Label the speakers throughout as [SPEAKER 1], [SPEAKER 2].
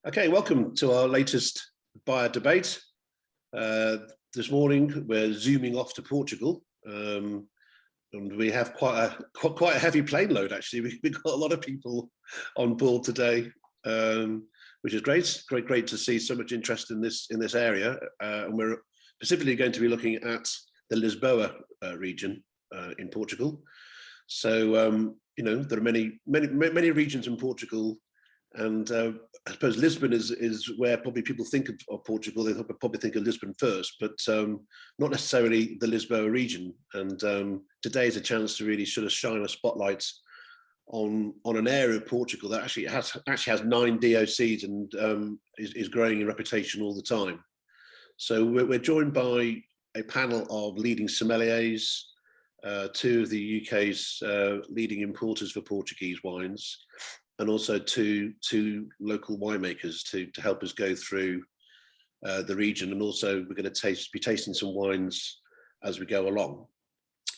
[SPEAKER 1] Okay, welcome to our latest buyer debate. This morning we're zooming off to Portugal, and we have quite a heavy plane load. Actually, we've got a lot of people on board today, which is great. Great to see so much interest in this area. And we're specifically going to be looking at the Lisboa region in Portugal. So you know, there are many regions in Portugal. And I suppose Lisbon is where probably people think of Portugal. They probably think of Lisbon first, but not necessarily the Lisboa region. And today is a chance to really sort of shine a spotlight on an area of Portugal that actually has 9 DOCs and is growing in reputation all the time. So we're joined by a panel of leading sommeliers, 2 of the UK's leading importers for Portuguese wines, and also two local winemakers to help us go through the region. And also we're going to be tasting some wines as we go along.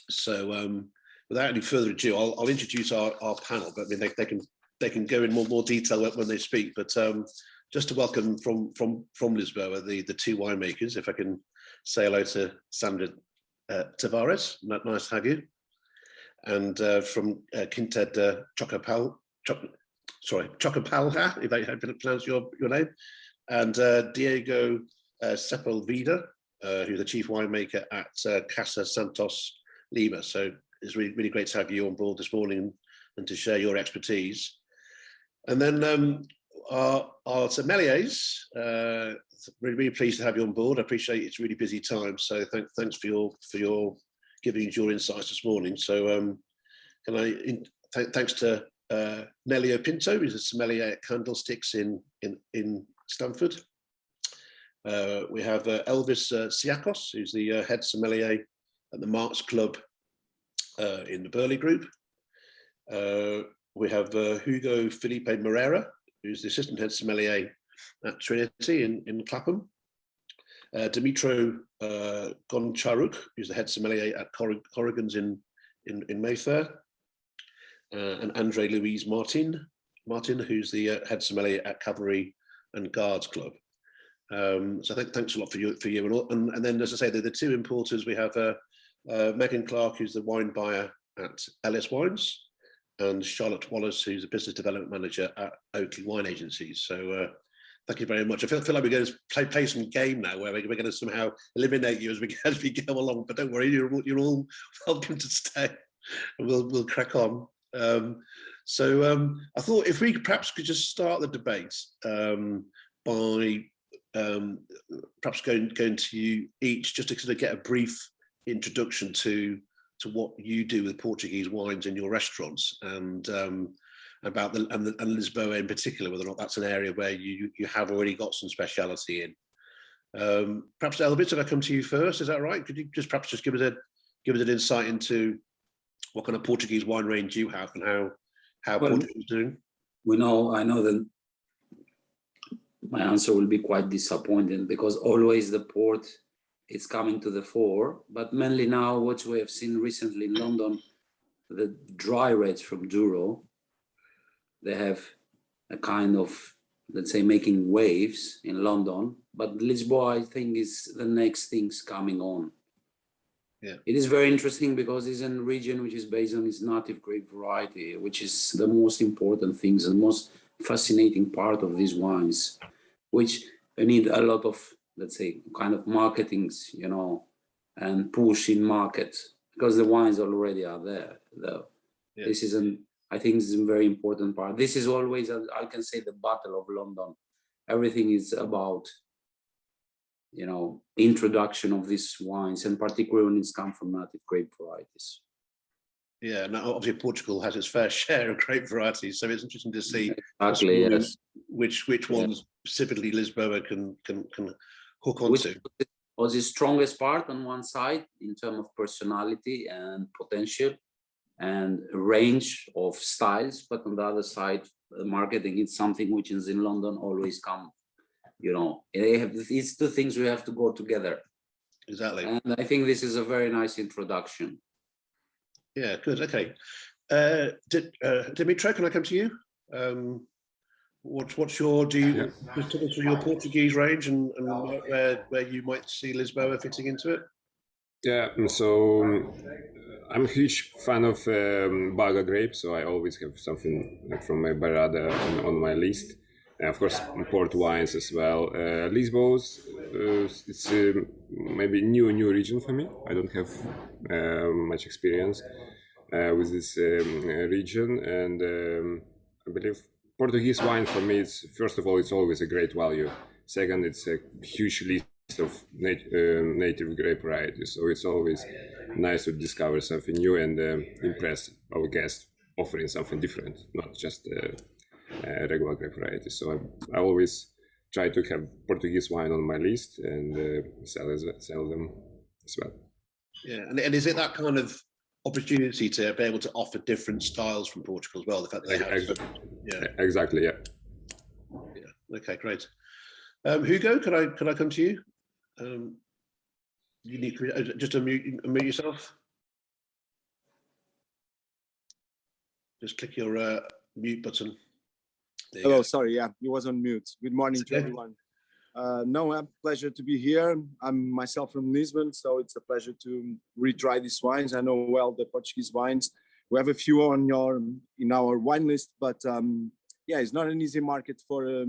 [SPEAKER 1] So without any further ado, I'll introduce our panel, but I mean, they can go in more detail when they speak. But just to welcome from Lisboa, the 2 winemakers, if I can say hello to Sandra Tavares, nice to have you. And from Quinta Chocopalha, if I pronounce your name, and Diego Sepulveda, who's the chief winemaker at Casa Santos Lima. So it's really great to have you on board this morning and to share your expertise. And then our sommeliers, really pleased to have you on board. I appreciate it's a really busy time, so thanks for your giving us your insights this morning. So thanks to Nelio Pinto, who's a sommelier at Candlesticks in Stamford. We have Elvis Siakos, who's the head sommelier at the Marks Club in the Burley Group. We have Hugo Felipe Moreira, who's the assistant head sommelier at Trinity in Clapham. Dimitro Goncharuk, who's the head sommelier at Corrigan's in Mayfair. And Andre Louise Martin, who's the head sommelier at Cavalry and Guards Club. So thanks a lot for you. And then, as I say, the 2 importers, we have Megan Clark, who's the wine buyer at Ellis Wines, and Charlotte Wallace, who's the business development manager at Oakley Wine Agencies. So thank you very much. I feel like we're going to play some game now, where we're going to somehow eliminate you as we go along. But don't worry, you're all welcome to stay, and we'll crack on. So I thought if we perhaps could just start the debate by perhaps going to you each, just to sort of get a brief introduction to what you do with Portuguese wines in your restaurants, and about and Lisboa in particular, whether or not that's an area where you have already got some speciality in. Perhaps Elvis, if I come to you first, is that right? Could you just perhaps give us an insight into what kind of Portuguese wine range you have and how Portugal is doing?
[SPEAKER 2] I know that my answer will be quite disappointing, because always the port is coming to the fore, but mainly now what we have seen recently in London, the dry reds from Douro, they have a kind of, let's say, making waves in London, but Lisboa, I think, is the next things coming on.
[SPEAKER 1] Yeah.
[SPEAKER 2] It is very interesting because it's a region which is based on its native grape variety, which is the most important things, the most fascinating part of these wines, which they need a lot of, let's say, kind of marketings, and push in market, because the wines already are there, though. Yeah. I think this is a very important part. This is always, I can say, the battle of London. Everything is about, introduction of these wines, and particularly when it's come from native grape varieties.
[SPEAKER 1] Yeah, now obviously Portugal has its fair share of grape varieties, so it's interesting to see
[SPEAKER 2] exactly, yes,
[SPEAKER 1] which ones specifically Lisboa can hook onto.
[SPEAKER 2] Which was the strongest part on one side in terms of personality and potential and range of styles, but on the other side, the marketing is something which is in London always come. These 2 things we have to go together.
[SPEAKER 1] Exactly.
[SPEAKER 2] And I think this is a very nice introduction.
[SPEAKER 1] Yeah, good. Okay. Dimitro, can I come to you? What's your, do you just talk us through your Portuguese range and where you might see Lisboa fitting into it?
[SPEAKER 3] Yeah, so I'm a huge fan of Baga grape, so I always have something like from my Barada on my list. And of course, port wines as well. Lisboa's, it's maybe new region for me. I don't have much experience with this region, and I believe Portuguese wine for me is, first of all, it's always a great value. Second, it's a huge list of native grape varieties, so it's always nice to discover something new and impress our guests, offering something different, not just regular grape varieties. So I always try to have Portuguese wine on my list and sell them as well.
[SPEAKER 1] Yeah, and is it that kind of opportunity to be able to offer different styles from Portugal as well? The fact that they have,
[SPEAKER 3] exactly, yeah.
[SPEAKER 1] Okay, great. Hugo, could I come to you? You need to just unmute yourself. Just click your mute button.
[SPEAKER 4] Hello, sorry, yeah, it was on mute. Good morning to everyone. No, a pleasure to be here. I'm myself from Lisbon, so it's a pleasure to retry these wines. I know well the Portuguese wines. We have a few in our wine list, but yeah, it's not an easy market for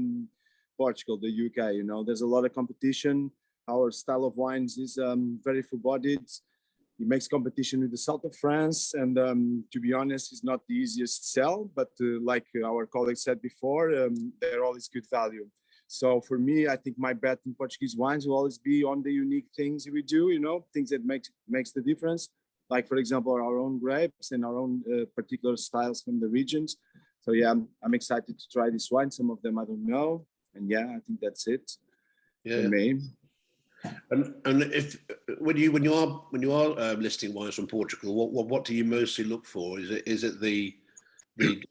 [SPEAKER 4] Portugal, the UK. You know, there's a lot of competition. Our style of wines is very full-bodied. It makes competition with the south of France, and to be honest, it's not the easiest sell. But like our colleague said before, they're always good value. So for me, I think my bet in Portuguese wines will always be on the unique things we do. You know, things that makes the difference. Like for example, our own grapes and our own particular styles from the regions. So yeah, I'm excited to try this wine. Some of them I don't know, and yeah, I think that's it.
[SPEAKER 1] Yeah.
[SPEAKER 4] For me.
[SPEAKER 1] And if when you are listing wines from Portugal, what do you mostly look for? Is it the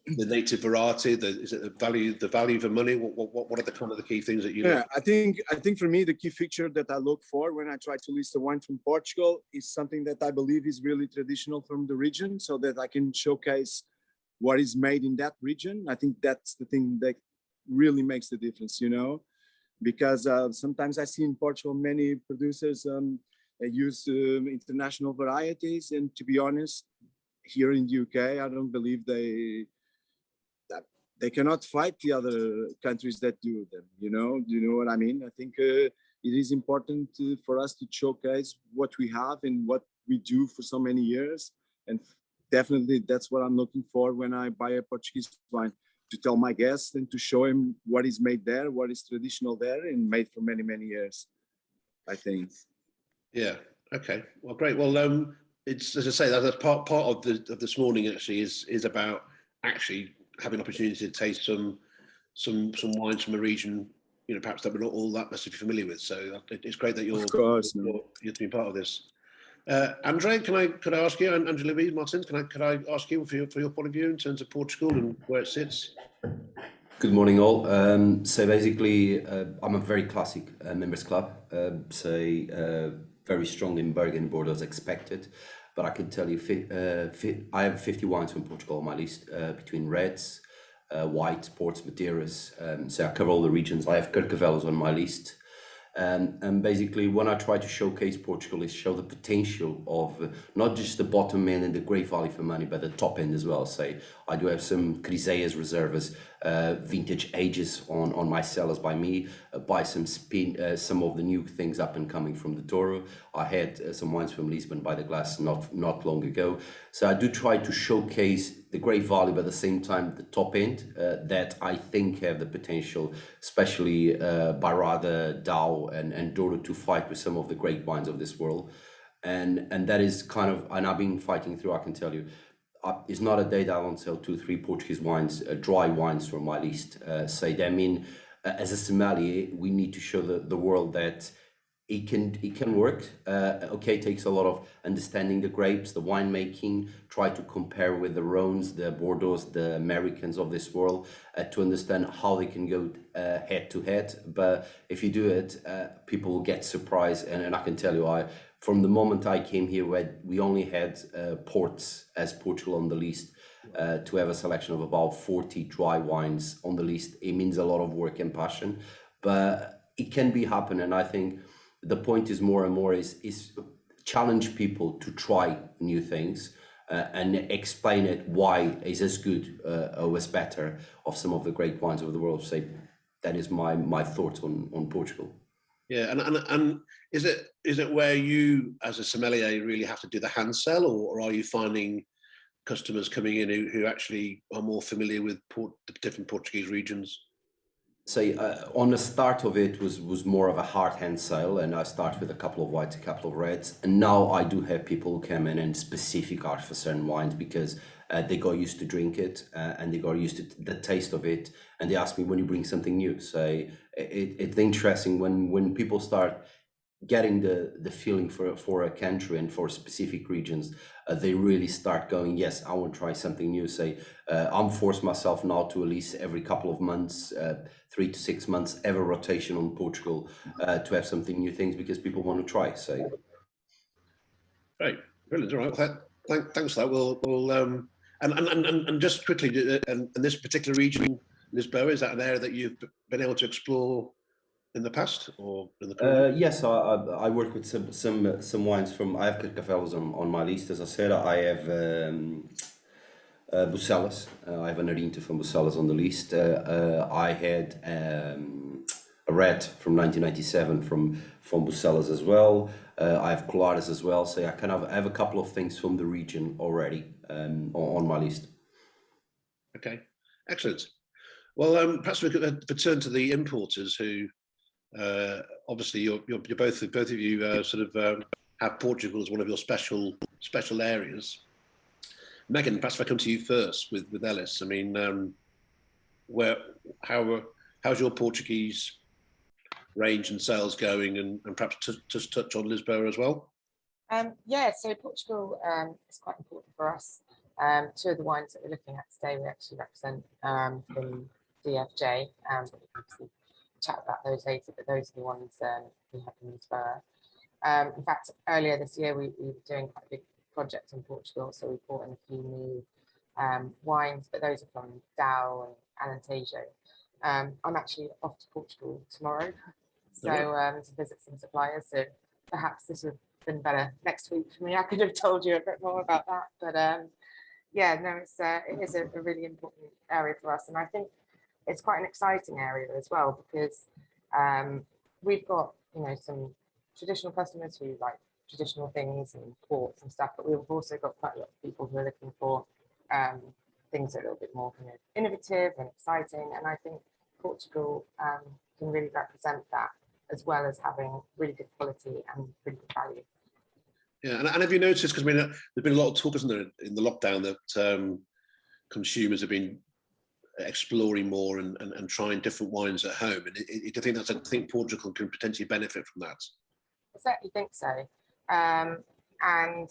[SPEAKER 1] native variety? Is it the value for money? What are the kind of the key things that you look for?
[SPEAKER 4] I think for me the key feature that I look for when I try to list a wine from Portugal is something that I believe is really traditional from the region, so that I can showcase what is made in that region. I think that's the thing that really makes the difference, you know. Because sometimes I see in Portugal many producers use international varieties, and to be honest, here in the UK, I don't believe they cannot fight the other countries that do them. You know, do you know what I mean? I think it is important for us to showcase what we have and what we do for so many years, and definitely that's what I'm looking for when I buy a Portuguese wine. To tell my guests and to show him what is made there, what is traditional there, and made for many, many years, I think.
[SPEAKER 1] Yeah. Okay. Well, great. Well, it's, as I say, that's part of this morning actually is about actually having opportunity to taste some wines from a region, you know, perhaps that we're not all that massively familiar with. So it's great that you're to be part of this. Andre, could I ask you, and Andre Louise Martins, could I ask you for your point of view in terms of Portugal and where it sits?
[SPEAKER 5] Good morning, all. So basically, I'm a very classic members club. Very strong in Bergen Bordeaux as expected, but I can tell you, I have 50 wines from Portugal on my list between reds, whites, ports, Madeiras. So I cover all the regions. I have Carcavelos on my list. And basically, when I try to showcase Portugal, is show the potential of not just the bottom end and the great value for money, but the top end as well. Say, I do have some Criseias reservas, vintage ages on my cellars by me. Buy some of the new things up and coming from the Douro. I had some wines from Lisbon by the glass not long ago. So I do try to showcase the great value, but at the same time the top end that I think have the potential, especially Barada, Dow, and Douro to fight with some of the great wines of this world, and that is kind of, and I've been fighting through. I can tell you, it's not a day that I won't sell 2-3 Portuguese wines, dry wines from my list. I mean, as a sommelier, we need to show the world that it can work. Okay, it takes a lot of understanding the grapes, the winemaking, try to compare with the Rhones, the Bordeaux, the Americans of this world, to understand how they can go head to head. But if you do it, people will get surprised. And I can tell you, from the moment I came here, we only had ports as Portugal on the list. to have a selection of about 40 dry wines on the list. It means a lot of work and passion, but it can be happening. And I think the point is more and more is challenge people to try new things and explain it why is as good or as better of some of the great wines of the world. Say that is my thoughts on Portugal.
[SPEAKER 1] Yeah, and is it where you as a sommelier really have to do the hand sell, or are you finding customers coming in who actually are more familiar with the different Portuguese regions?
[SPEAKER 5] Say on the start of it was more of a hard hand sale, and I start with a couple of whites, a couple of reds, and now I do have people who come in and specific ask for certain wines because they got used to drink it and they got used to the taste of it, and they ask me when you bring something new. So it's interesting when people start getting the feeling for a country and for specific regions, they really start going, yes, I want to try something new. Say I'm forced myself now to at least every couple of months, 3 to 6 months, have a rotation on Portugal to have something new things because people want to try. So
[SPEAKER 1] Great, brilliant. All right, thanks for that. We'll and just quickly, and this particular region, Lisboa, is that an area that you've been able to explore in the past or in the current?
[SPEAKER 5] yes, I work with some wines from. I have Carcavelos on my list. As I said, I have Bucelas. I have an Arinta from Bucelas on the list. I had a red from 1997 from Bucelas as well. I have Colares as well. So I kind of have a couple of things from the region already on my list.
[SPEAKER 1] Okay, excellent. Well, perhaps we could return to the importers who. Obviously, you're both of you sort of have Portugal as one of your special areas. Megan, perhaps if I come to you first with Ellis. I mean, how's your Portuguese range and sales going, and perhaps just touch on Lisboa as well.
[SPEAKER 6] Yeah, so Portugal is quite important for us. Two of the wines that we're looking at today, we actually represent from DFJ. We can obviously chat about those later, but those are the ones we have in Lisboa. In fact, earlier this year, we were doing quite a big project in Portugal, so we brought in a few new wines, but those are from Dow and Alentejo. I'm actually off to Portugal tomorrow, so to visit some suppliers. So perhaps this would have been better next week for me. I could have told you a bit more about that, but yeah, no, it is a really important area for us, and I think it's quite an exciting area as well because we've got some traditional customers who like traditional things and ports and stuff, but we've also got quite a lot of people who are looking for things that are a little bit more innovative and exciting, and I think Portugal can really represent that as well as having really good quality and really good value.
[SPEAKER 1] Yeah, and have you noticed, because I mean, there's been a lot of talk, isn't there, in the lockdown that consumers have been exploring more and trying different wines at home, and do you think I think Portugal can potentially benefit from that?
[SPEAKER 6] I certainly think so, and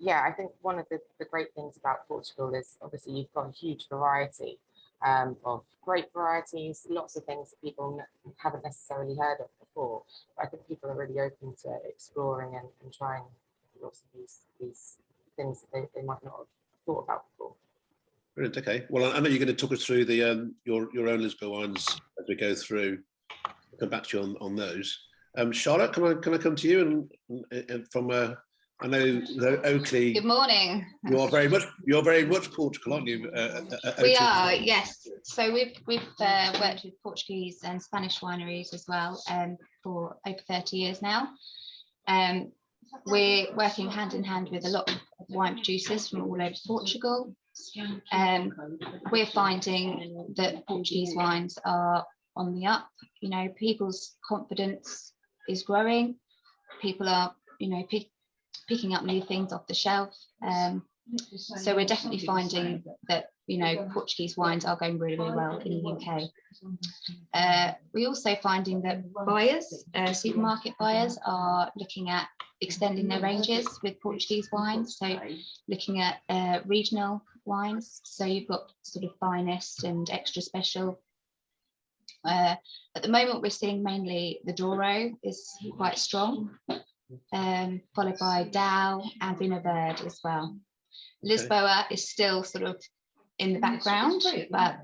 [SPEAKER 6] yeah, I think one of the great things about Portugal is obviously you've got a huge variety of great varieties, lots of things that people haven't necessarily heard of before, but I think people are really open to exploring and trying lots of these things that they might not have thought about before.
[SPEAKER 1] Brilliant. Okay. Well, I know you're going to talk us through the your own Lisboa wines as we go through. I'll come back to you on those. Charlotte, can I come to you and from I know Oakley.
[SPEAKER 7] Good morning.
[SPEAKER 1] You're very much Portugal, aren't you?
[SPEAKER 7] We are, yes. So we've worked with Portuguese and Spanish wineries as well for over 30 years now. We're working hand in hand with a lot of wine producers from all over Portugal. We're finding that Portuguese wines are on the up. People's confidence is growing. People are, picking up new things off the shelf. So we're definitely finding that, Portuguese wines are going really, really well in the UK. We're also finding that buyers, supermarket buyers, are looking at extending their ranges with Portuguese wines. So looking at regional wines. So you've got sort of finest and extra special. At the moment, we're seeing mainly the Douro is quite strong, followed by Dow and Vinho Verde as well. Lisboa is still sort of in the background, but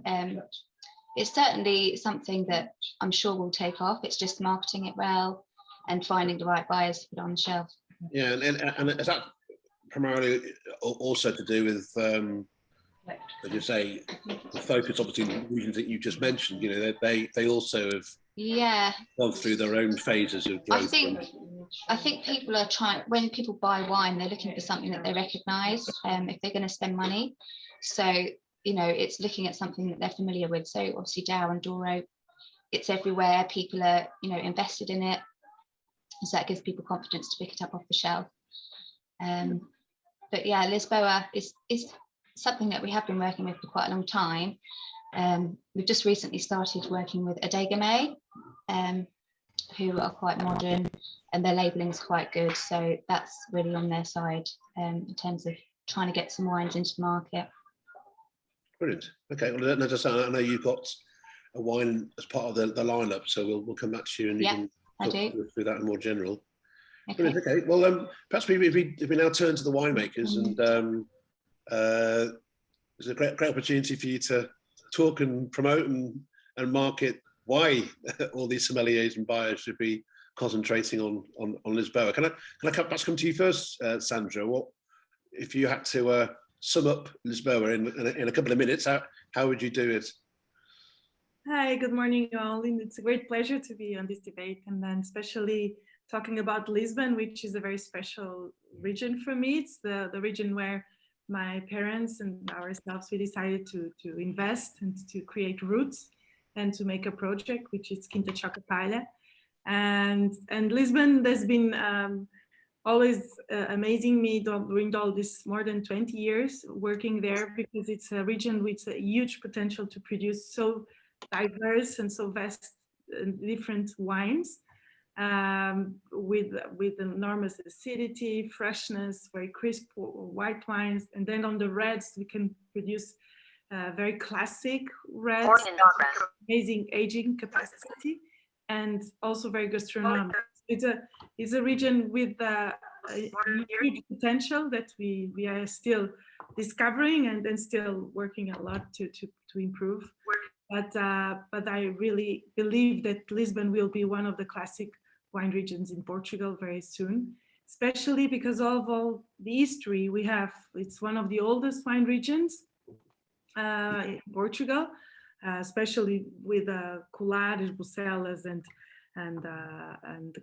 [SPEAKER 7] it's certainly something that I'm sure will take off. It's just marketing it well and finding the right buyers to put on the shelf.
[SPEAKER 1] Yeah, and is that primarily also to do with, as you say, the focus obviously in the regions that you just mentioned? You know, they also have gone through their own phases of growth.
[SPEAKER 7] I think people are trying, when people buy wine, they're looking for something that they recognise if they're going to spend money. So, you know, it's looking at something that they're familiar with. So obviously Dow and Douro, it's everywhere. People are, you know, invested in it. So that gives people confidence to pick it up off the shelf. But yeah, Lisboa is something that we have been working with for quite a long time. We've just recently started working with Adegame, who are quite modern, and their labelling is quite good. So that's really on their side in terms of trying to get some wines into the market.
[SPEAKER 1] Brilliant. Okay, well, I know you've got a wine as part of the lineup, so we'll come back to you and you can talk through that in more general. Okay. Brilliant. Okay. Well, perhaps if we now turn to the winemakers, and it's a great opportunity for you to talk and promote and market why all these sommeliers and buyers should be concentrating on Lisboa. Can I perhaps come to you first, Sandra? What if you had to sum up Lisboa in a couple of minutes? How would you do it?
[SPEAKER 8] Hi, good morning, all. It's a great pleasure to be on this debate, and then especially talking about Lisbon, which is a very special region for me. It's the region where my parents and ourselves, we decided to invest and to create roots and to make a project, which is Quinta Chocopalha. And Lisbon has been always amazing me during all this more than 20 years working there, because it's a region with a huge potential to produce so diverse and so vast and different wines, with enormous acidity, freshness, very crisp white wines. And then on the reds, we can produce very classic reds, amazing aging capacity, and also very gastronomic. It's a region with a huge potential that we are still discovering and then still working a lot to improve. But I really believe that Lisbon will be one of the classic wine regions in Portugal very soon, especially because of all the history we have. It's one of the oldest wine regions in Portugal, especially with Colares, Bucelas, and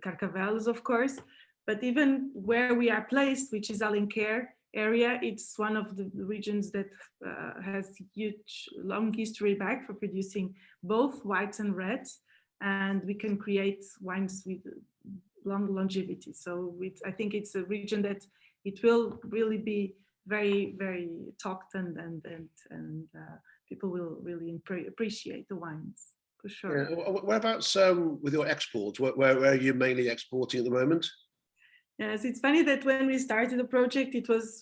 [SPEAKER 8] Carcavelos, of course. But even where we are placed, which is Alenquer area, it's one of the regions that has huge, long history back for producing both whites and reds, and we can create wines with long longevity. So I think it's a region that it will really be very, very talked, and people will really appreciate the wines for sure.
[SPEAKER 1] Yeah. Whereabouts with your exports? Where are you mainly exporting at the moment?
[SPEAKER 8] Yes, it's funny that when we started the project,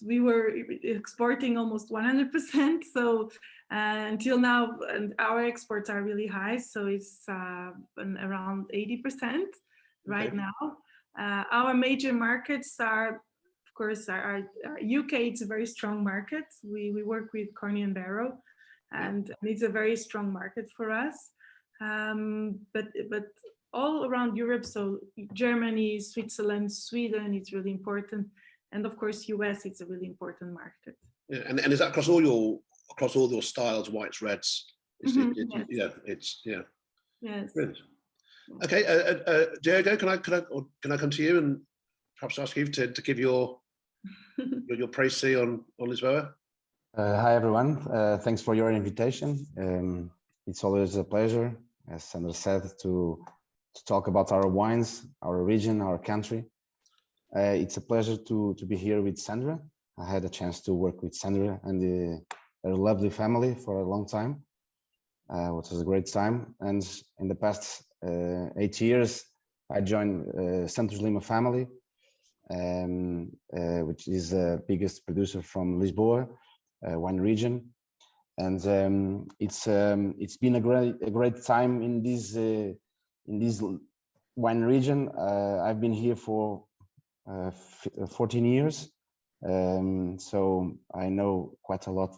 [SPEAKER 8] we were exporting almost 100%. So until now, and our exports are really high. So it's around 80% right now. Our major markets are, of course, our UK. It's a very strong market. We work with Corny and Barrow, and it's a very strong market for us. But all around Europe, so Germany, Switzerland, Sweden, it's really important, and of course US, it's a really important market.
[SPEAKER 1] Yeah, and is that across all your styles, whites, reds?
[SPEAKER 8] Yes.
[SPEAKER 1] Yes. Brilliant. Okay, Diego, can I come to you and perhaps ask you to give your précis on Lisboa?
[SPEAKER 9] Hi everyone, thanks for your invitation. It's always a pleasure, as Sandra said, to talk about our wines, our region, our country. It's a pleasure to be here with Sandra. I had a chance to work with Sandra and her lovely family for a long time, which was a great time. And in the past 8 years, I joined Santos Lima family, which is the biggest producer from Lisboa wine region. And it's been a great time in this wine region. I've been here for 14 years, so I know quite a lot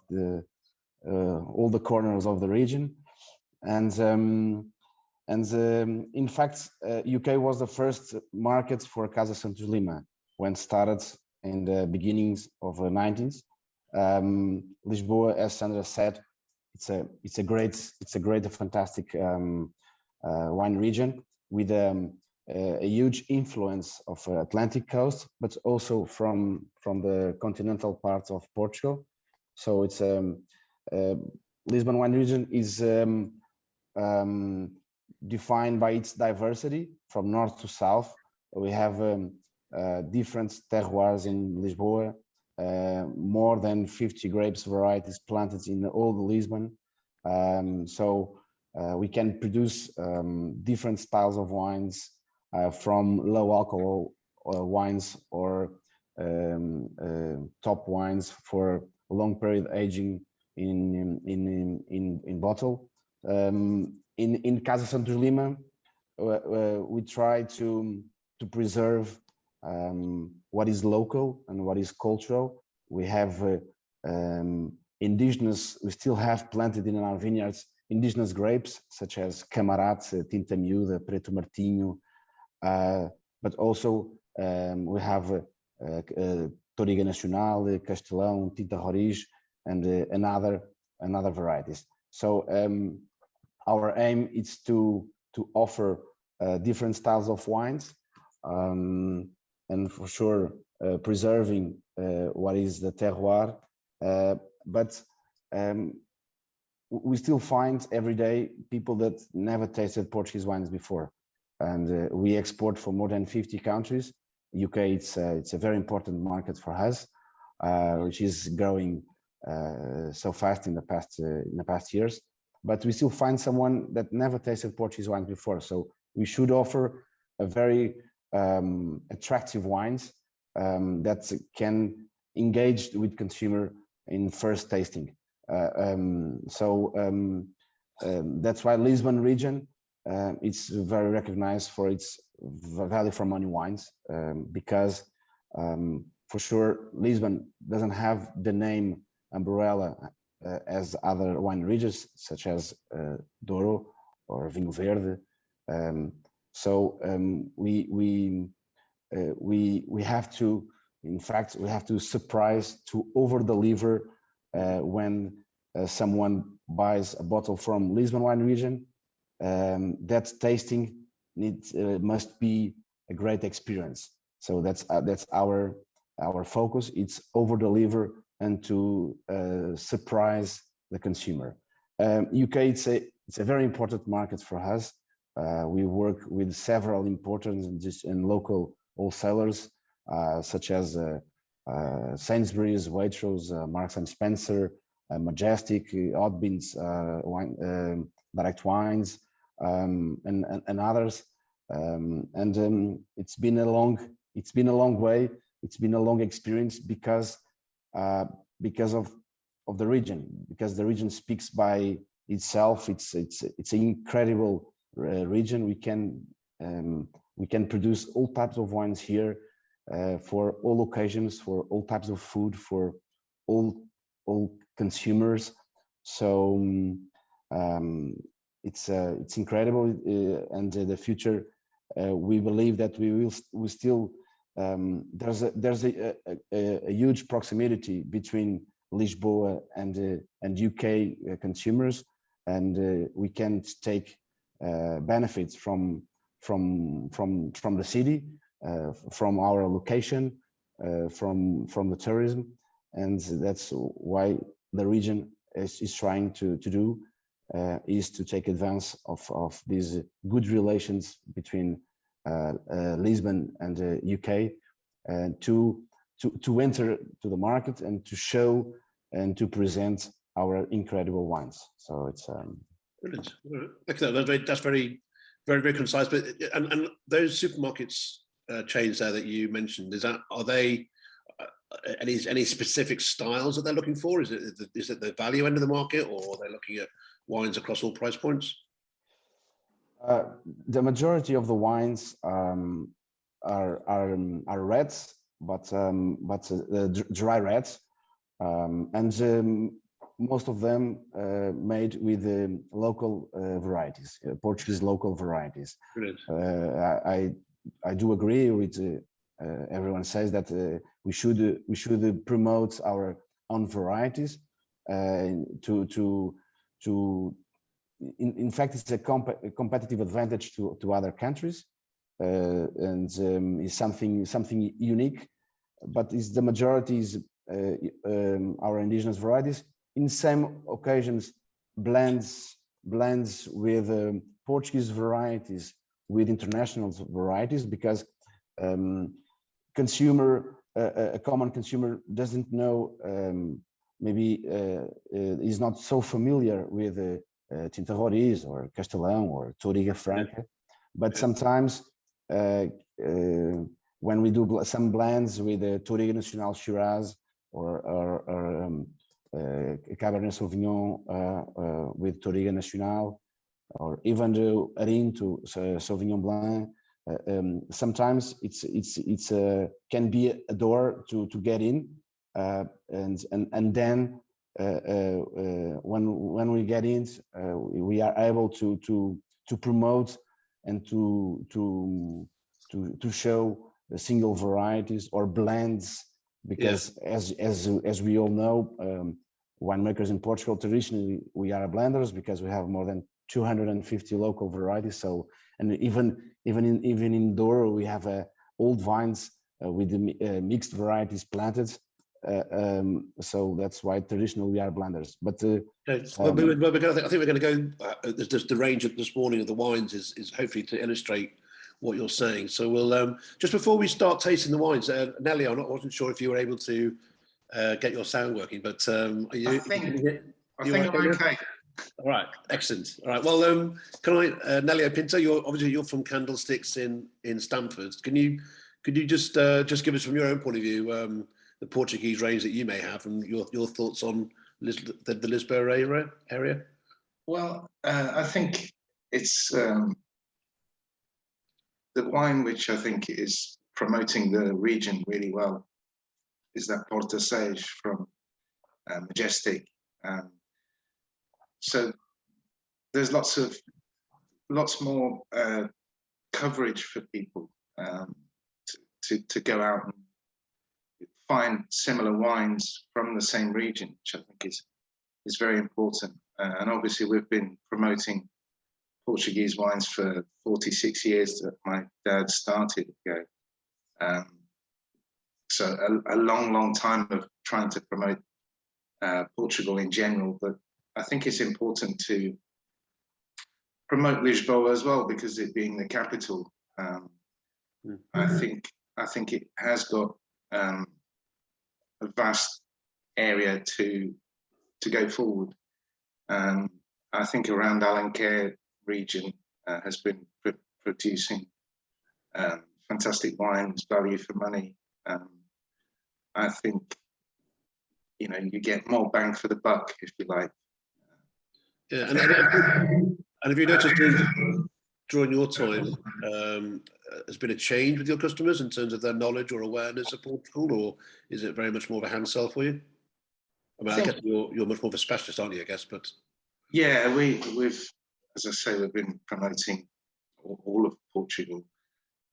[SPEAKER 9] all the corners of the region. And in fact, UK was the first market for Casa Santos Lima when started in the beginnings of the 90s. Lisboa, as Sandra said, it's a great, fantastic wine region with a huge influence of Atlantic coast, but also from the continental part of Portugal. So it's Lisbon wine region is defined by its diversity from north to south. We have different terroirs in Lisboa, more than 50 grapes varieties planted in all the Lisbon. So we can produce different styles of wines, from low alcohol wines or top wines for long period aging in bottle. In Casa Santos Lima, we try to preserve what is local and what is cultural. We have indigenous, we still have planted in our vineyards indigenous grapes such as Camarate, Tinta Miúda, Preto Martinho, but also we have Toriga Nacional, Castelão, Tinta Roriz, and another varieties. So our aim is to offer different styles of wines, and for sure preserving what is the terroir, but we still find every day people that never tasted Portuguese wines before, and we export for more than 50 countries. UK, it's a very important market for us, which is growing so fast in the past years. But we still find someone that never tasted Portuguese wines before. So we should offer a very attractive wines that can engage with consumer in first tasting. That's why Lisbon region it's very recognized for its value for money wines, because for sure Lisbon doesn't have the name umbrella as other wine regions such as Douro or Vinho Verde. We have to, in fact, we have to surprise, to over deliver when someone buys a bottle from Lisbon wine region. That tasting must be a great experience. So that's our focus. It's over deliver and to surprise the consumer. UK, it's a very important market for us. We work with several important and local wholesalers, such as Sainsbury's, Waitrose, Marks and Spencer, Majestic, Oddbins, Direct Wines, and others. It's been a long way. It's been a long experience because of the region. Because the region speaks by itself. It's an incredible region. We can produce all types of wines here, for all occasions, for all types of food, for all consumers. So it's incredible, and the future, we believe that we still there's a huge proximity between Lisboa and UK consumers, and we can take benefits from the city, from our location, from the tourism, and that's why the region is trying to do, is to take advance of these good relations between Lisbon and UK, to enter to the market and to show and to present our incredible wines. So it's
[SPEAKER 1] brilliant. That's very concise. But and those supermarkets chains there that you mentioned, are they any specific styles that they're looking for? Is it the value end of the market, or are they looking at wines across all price points?
[SPEAKER 9] The majority of the wines are reds, but dry reds, and most of them made with local varieties, Portuguese local varieties.
[SPEAKER 1] Brilliant.
[SPEAKER 9] I do agree with everyone says that we should promote our own varieties in fact, it's a competitive advantage to other countries, and is something unique. But is the majority is our indigenous varieties. In some occasions, blends with Portuguese varieties with international varieties, because a common consumer doesn't know, maybe is not so familiar with Tinta Roriz or Castelão or Touriga Franca, but sometimes when we do some blends with Touriga Nacional Shiraz or Cabernet Sauvignon with Touriga Nacional, or even the Arinto Sauvignon Blanc, sometimes it's can be a door to get in, and then when we get in, we are able to promote and to show single varieties or blends, because as we all know, winemakers in Portugal traditionally we are blenders, because we have more than 250 local varieties. So, and even in Douro we have old vines with the mixed varieties planted. So that's why traditionally we are blenders. But
[SPEAKER 1] I think we're going to go. The range of this morning of the wines is hopefully to illustrate what you're saying. So we'll just before we start tasting the wines, Nelly, I wasn't sure if you were able to get your sound working, but are you?
[SPEAKER 10] I think I'm okay.
[SPEAKER 1] All right, excellent. All right, well, can I, Nelly Pinto? You're from Candlesticks in Stamford. Could you just give us from your own point of view the Portuguese range that you may have and your thoughts on the Lisboa area?
[SPEAKER 10] Well, I think it's the wine which I think is promoting the region really well is that Porto Sage from Majestic. So there's lots more coverage for people to go out and find similar wines from the same region, which I think is very important. And obviously we've been promoting Portuguese wines for 46 years that my dad started ago. So a long time of trying to promote Portugal in general, but I think it's important to promote Lisboa as well, because it being the capital. I think it has got a vast area to go forward. I think around Alenquer region has been producing fantastic wines, value for money. I think you get more bang for the buck, if you like.
[SPEAKER 1] Yeah, and have you noticed during your time, has been a change with your customers in terms of their knowledge or awareness of Portugal, or is it very much more of a hand sell for you? I mean, I guess you're much more of a specialist, aren't you? I guess, but
[SPEAKER 10] yeah, we've, as I say, we've been promoting all of Portugal,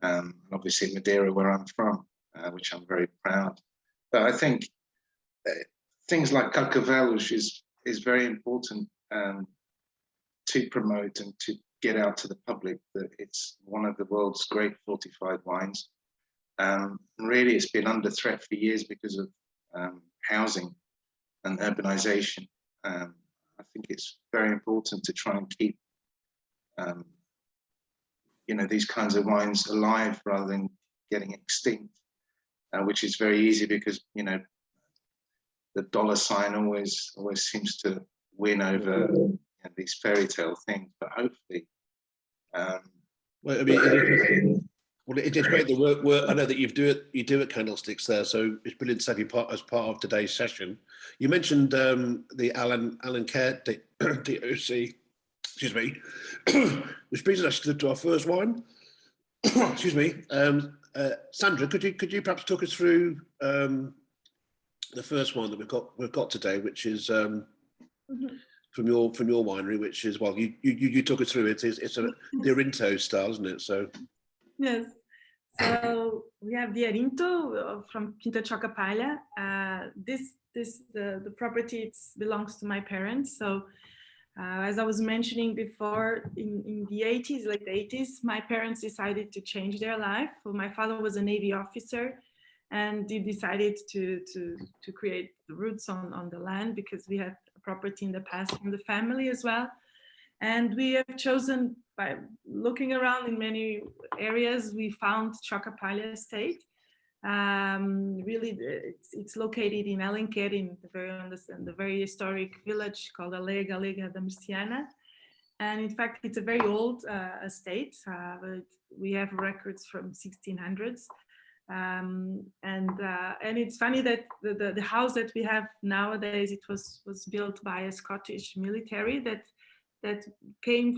[SPEAKER 10] and obviously Madeira, where I'm from, which I'm very proud. But I think things like Carcavelos is very important to promote and to get out to the public that it's one of the world's great fortified wines. Really, it's been under threat for years because of housing and urbanization. I think it's very important to try and keep these kinds of wines alive rather than getting extinct, which is very easy because the dollar sign always seems to win over these fairy tale things. But hopefully,
[SPEAKER 1] well, I mean, it's great the work. I know that you do at Candlesticks there, so it's brilliant to have you as part of today's session. You mentioned the Alenquer DOC, excuse me, which brings us actually to our first wine. Excuse me, Sandra, could you perhaps talk us through the first one that we've got today, which is from your winery, which is, well, you took us through it. It's the Arinto style, isn't it? So
[SPEAKER 8] yes. So we have the Arinto from Quinta Chocapalha. The property belongs to my parents. So as I was mentioning before, in the 80s, late 80s, my parents decided to change their life. Well, my father was a Navy officer, and he decided to create the roots on the land because we had a property in the past from the family as well. And we have chosen, by looking around in many areas, we found Chocapalha Estate. Really, it's located in Alenquer, in the very historic village called Aldeia Galega da Murciana. And in fact, it's a very old estate. We have records from 1600s. And it's funny that the house that we have nowadays, it was built by a Scottish military that came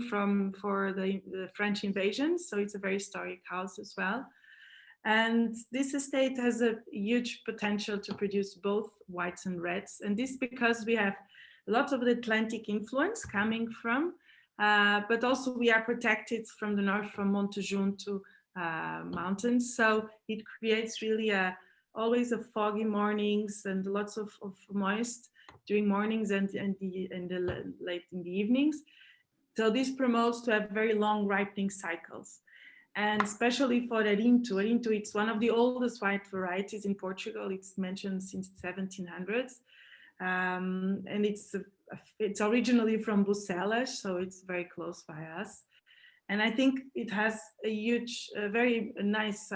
[SPEAKER 8] for the French invasion. So it's a very historic house as well. And this estate has a huge potential to produce both whites and reds. And this because we have lots of the Atlantic influence coming from, but also we are protected from the north, from Montejum to mountains. So it creates really always a foggy mornings and lots of moist during mornings and late in the evenings. So this promotes to have very long ripening cycles. And especially for Arinto. Arinto, it's one of the oldest white varieties in Portugal. It's mentioned since 1700s. And it's originally from Bucelas, so it's very close by us. And I think it has a very nice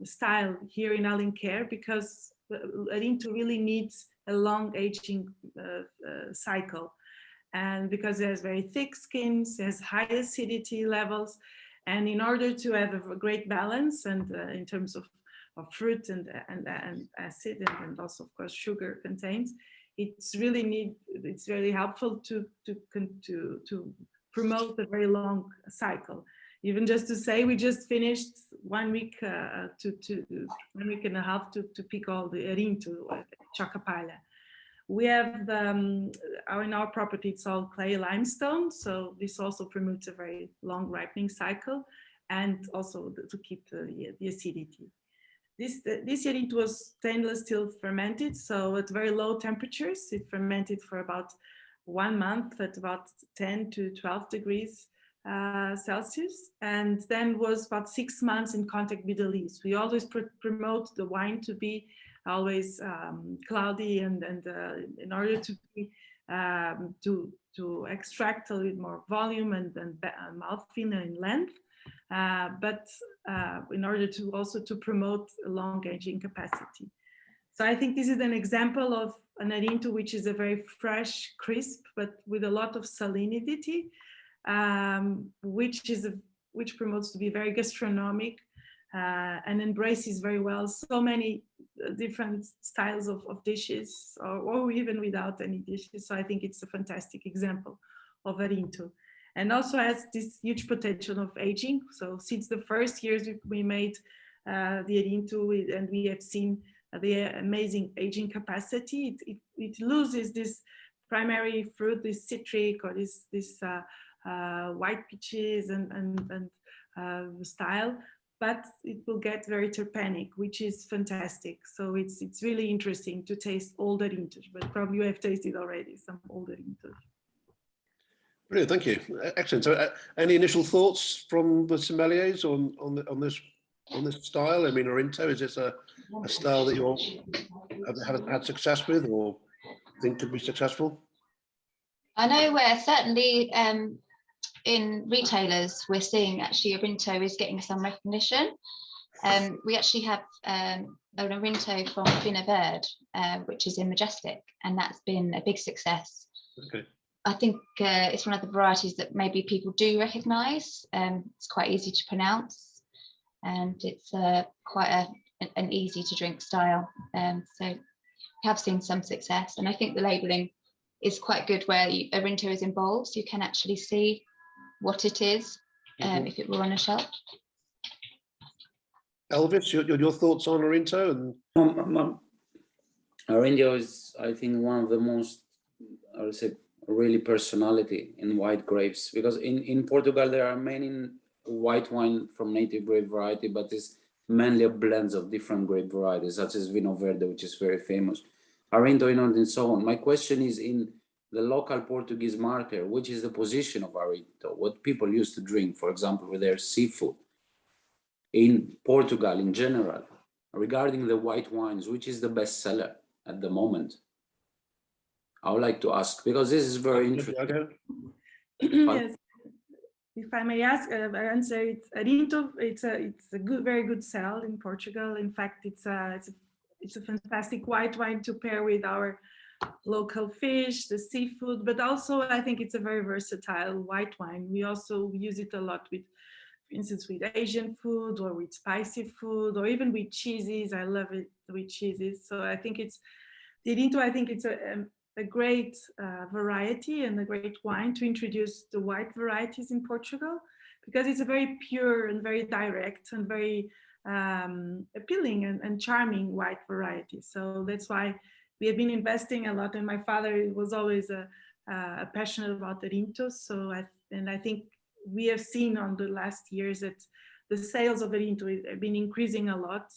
[SPEAKER 8] style here in Alenquer, because Arinto really needs a long aging cycle. And because it has very thick skins, it has high acidity levels. And in order to have a great balance and in terms of fruit and acid and also of course sugar contains, it's really helpful to promote a very long cycle. Even just to say, we just finished 1 week 1 week and a half to pick all the Arinto Chocapalha. We have in our property, it's all clay limestone. So this also promotes a very long ripening cycle and also to keep the acidity. This Arinto was stainless steel fermented. So at very low temperatures, it fermented for about 1 month at about 10 to 12 degrees Celsius. And then was about 6 months in contact with the leaves. We always promote the wine to be always cloudy and in order to extract a little more volume and mouthfeel and length, but in order to also to promote long aging capacity. So I think this is an example of an Arinto which is a very fresh, crisp, but with a lot of salinity, which promotes to be very gastronomic. And embraces very well so many different styles of dishes, or even without any dishes. So I think it's a fantastic example of Arinto, and also has this huge potential of aging. So since the first years we made the Arinto, and we have seen the amazing aging capacity, it loses this primary fruit, this citric or this white peaches and style, but it will get very terpenic, which is fantastic. So it's really interesting to taste old Arintos, but probably you have tasted already some old Arintos.
[SPEAKER 1] Brilliant, thank you. Excellent. So, any initial thoughts from the sommeliers on this style? I mean, Arinto, is this a style that you have had success with, or think could be successful?
[SPEAKER 7] I know we're certainly in retailers, we're seeing actually Arinto is getting some recognition. We actually have an Arinto from Vina Verde, which is in Majestic, and that's been a big success.
[SPEAKER 1] Okay.
[SPEAKER 7] I think it's one of the varieties that maybe people do recognise. It's quite easy to pronounce, and it's quite an easy to drink style. So we have seen some success, and I think the labelling is quite good where Arinto is involved, so you can actually see what it is if it were on a shelf.
[SPEAKER 1] Elvis, your thoughts on Arinto?
[SPEAKER 2] Arinto is, I think, one of the most I would say, really personality in white grapes, because in Portugal there are many white wine from native grape variety, but it's mainly a blends of different grape varieties, such as Vinho Verde, which is very famous, Arinto, and so on. My question is, in the local Portuguese market, which is the position of Arinto? What people used to drink, for example, with their seafood in Portugal in general, regarding the white wines, which is the best seller at the moment? I would like to ask, because this is very interesting.
[SPEAKER 8] Yes, if I may ask, answer, it's Arinto. It's a good, very good sell in Portugal. In fact, it's a fantastic white wine to pair with our local fish, the seafood, but also I think it's a very versatile white wine. We also use it a lot with, for instance, with Asian food or with spicy food or even with cheeses. I love it with cheeses. So I think it's the Arinto. I think it's a great variety and a great wine to introduce the white varieties in Portugal, because it's a very pure and very direct and very appealing and charming white variety. So that's why we have been investing a lot, and my father was always passionate about Arinto. So I think we have seen on the last years that the sales of Arinto have been increasing a lot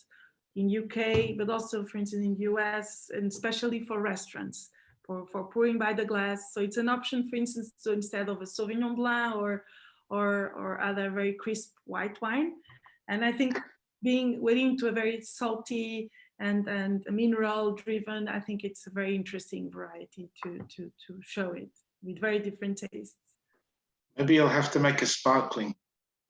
[SPEAKER 8] in UK, but also, for instance, in US, and especially for restaurants, for pouring by the glass. So it's an option, for instance, so instead of a Sauvignon Blanc or other very crisp white wine. And I think we're into a very salty and mineral driven, I think it's a very interesting variety to show it with very different tastes.
[SPEAKER 10] Maybe you'll have to make a sparkling.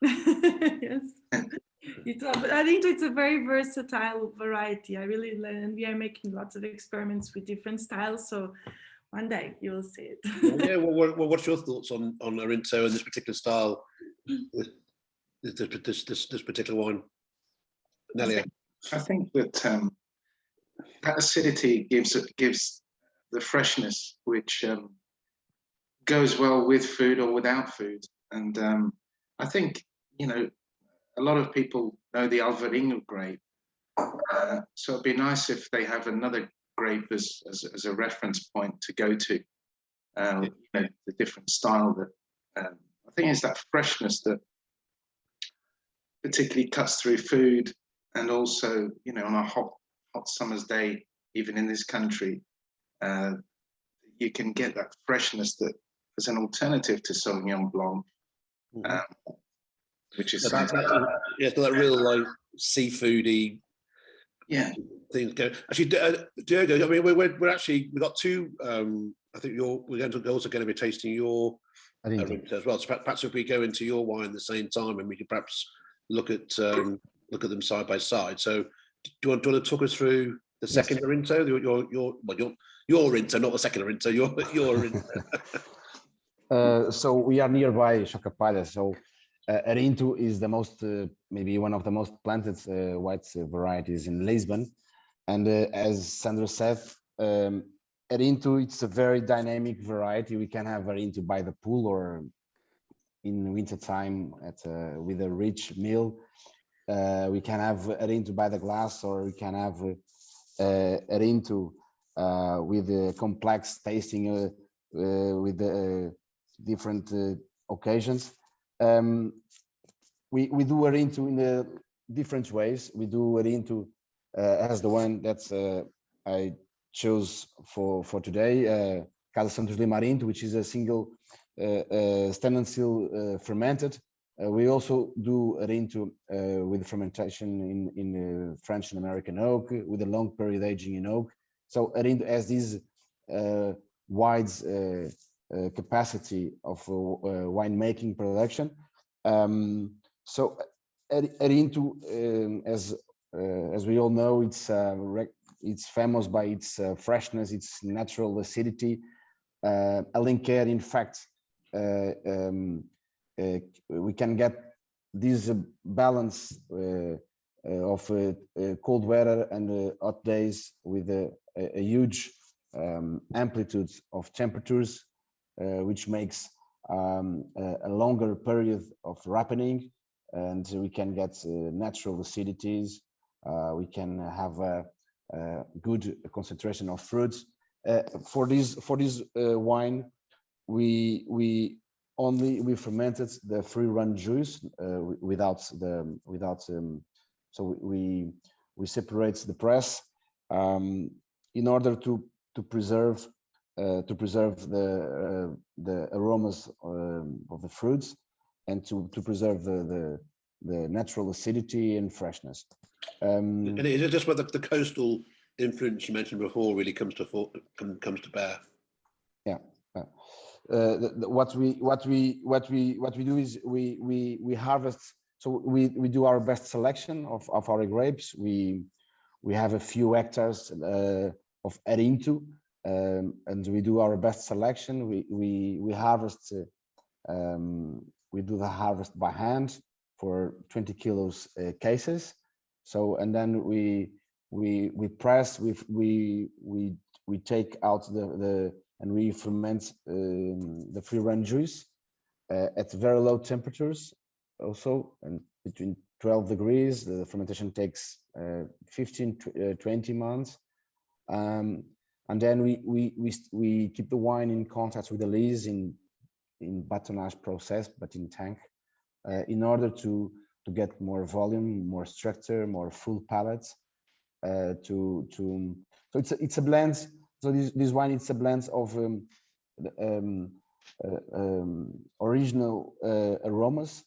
[SPEAKER 8] Yes. I think it's a very versatile variety. And we are making lots of experiments with different styles. So one day you will see it.
[SPEAKER 1] Yeah. Well, what's your thoughts on Arinto and this particular style, this particular wine, Nelia?
[SPEAKER 10] I think that that acidity gives the freshness, which goes well with food or without food. And I think, a lot of people know the Alvarinho grape. So it'd be nice if they have another grape as a reference point to go to, the different style that I think is that freshness that particularly cuts through food, and also, on a hot summer's day, even in this country, you can get that freshness that as an alternative to Sauvignon Blanc. Which is
[SPEAKER 1] that real like seafoody things go. Actually, Diogo, I mean, we've got two. I think we're also going to be tasting your Arinto as well. So perhaps if we go into your wine at the same time, and we could perhaps look at them side by side. So do you want to talk us through the second Arinto? Your Arinto, not the second Arinto. Your Arinto.
[SPEAKER 9] So we are nearby Chocapalha. So Arinto is the most, maybe one of the most planted white varieties in Lisbon. And as Sandra said, Arinto, it's a very dynamic variety. We can have Arinto by the pool or in winter time with a rich meal. We can have Arinto by the glass, or we can have Arinto with a complex tasting with different occasions. We do Arinto in different ways. We do Arinto as the one that I chose for today, Casa Santos Lima Arinto, which is a single stand still fermented. We also do Arinto with fermentation in French and American oak, with a long period aging in oak. So Arinto has this wide capacity of winemaking production. So Arinto, as we all know, it's famous by its freshness, its natural acidity. Alenquer, in fact, we can get this balance of cold weather and hot days with a huge amplitude of temperatures, which makes a longer period of ripening, and we can get natural acidities. We can have a good concentration of fruits, For this wine, we fermented the free run juice so we separate the press in order to preserve the aromas of the fruits and to preserve the natural acidity and freshness.
[SPEAKER 1] And is it just where the coastal influence you mentioned before really comes to bear?
[SPEAKER 9] Yeah. What we do is we harvest. So we do our best selection of our grapes. We have a few hectares of Erinto, and we do our best selection. We harvest. We do the harvest by hand for 20 kilos cases. So and then we press. We take out and we ferment the free run juice at very low temperatures also, and between 12 degrees. The fermentation takes 15 to 20 months. And then we keep the wine in contact with the lees in batonnage process, but in tank, in order to get more volume, more structure, more full palates. So it's a blend. So this wine, it's a blend of original aromas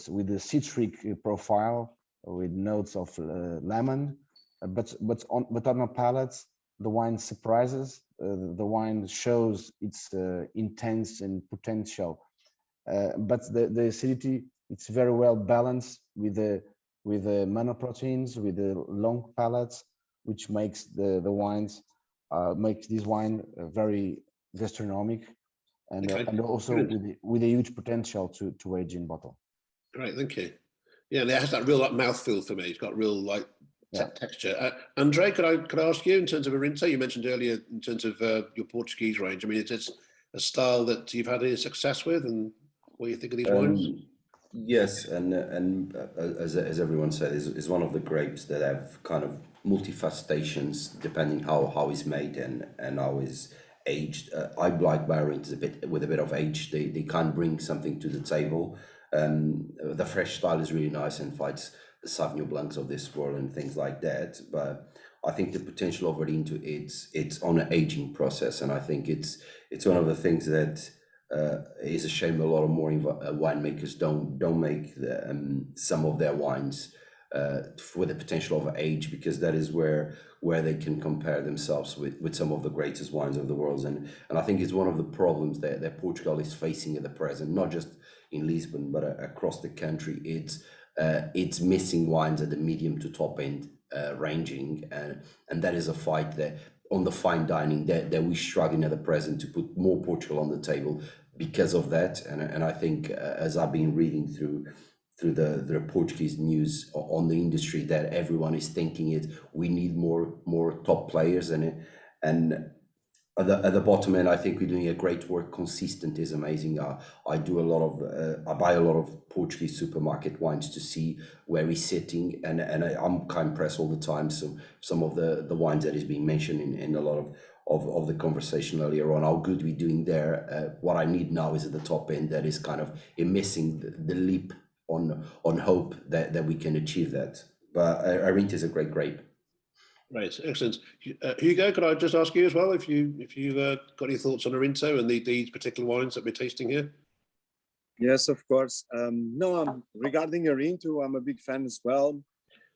[SPEAKER 9] with a citric profile, with notes of lemon, but on a palate, the wine surprises. The wine shows its intense and potential, but the acidity, it's very well balanced with the monoproteins, with the long palates, which makes the wines makes this wine very gastronomic, and
[SPEAKER 1] Okay.
[SPEAKER 9] and also with a huge potential to age in bottle.
[SPEAKER 1] Great, thank you. Yeah, and it has that real mouthfeel for me. It's got real texture. Andre, could I ask you in terms of Arinto? You mentioned earlier in terms of your Portuguese range. I mean, it's a style that you've had any success with, and what do you think of these wines?
[SPEAKER 5] Yes, and as everyone said, is one of the grapes that have kind of multifacettations depending how it's made and how it's aged. I like Barons with a bit of age. They can bring something to the table. The fresh style is really nice and fights the Sauvignon Blancs of this world and things like that. But I think the potential of Arinto, it's on an aging process, and I think it's one of the things that is a shame a lot of more winemakers don't make some of their wines for the potential of age, because that is where they can compare themselves with some of the greatest wines of the world. And I think it's one of the problems that Portugal is facing at the present, not just in Lisbon, but across the country. It's missing wines at the medium to top end ranging, and that is a fight that on the fine dining that we're struggling at the present to put more Portugal on the table because of that. And I think as I've been reading through the Portuguese news on the industry, that everyone is thinking we need more top players, and at the bottom end, I think we're doing a great work. Consistent is amazing. I do a lot of I buy a lot of Portuguese supermarket wines to see where he's sitting, and I'm kind of impressed all the time. So some of the wines that is being mentioned in a lot of the conversation earlier on, how good we're doing there. What I need now is at the top end, that is kind of missing the leap on hope that we can achieve that. But Arinto is a great grape.
[SPEAKER 1] Right, excellent. Hugo, could I just ask you as well if you've got any thoughts on Arinto and these particular wines that we're tasting here?
[SPEAKER 4] Yes, of course. Regarding Arinto, I'm a big fan as well.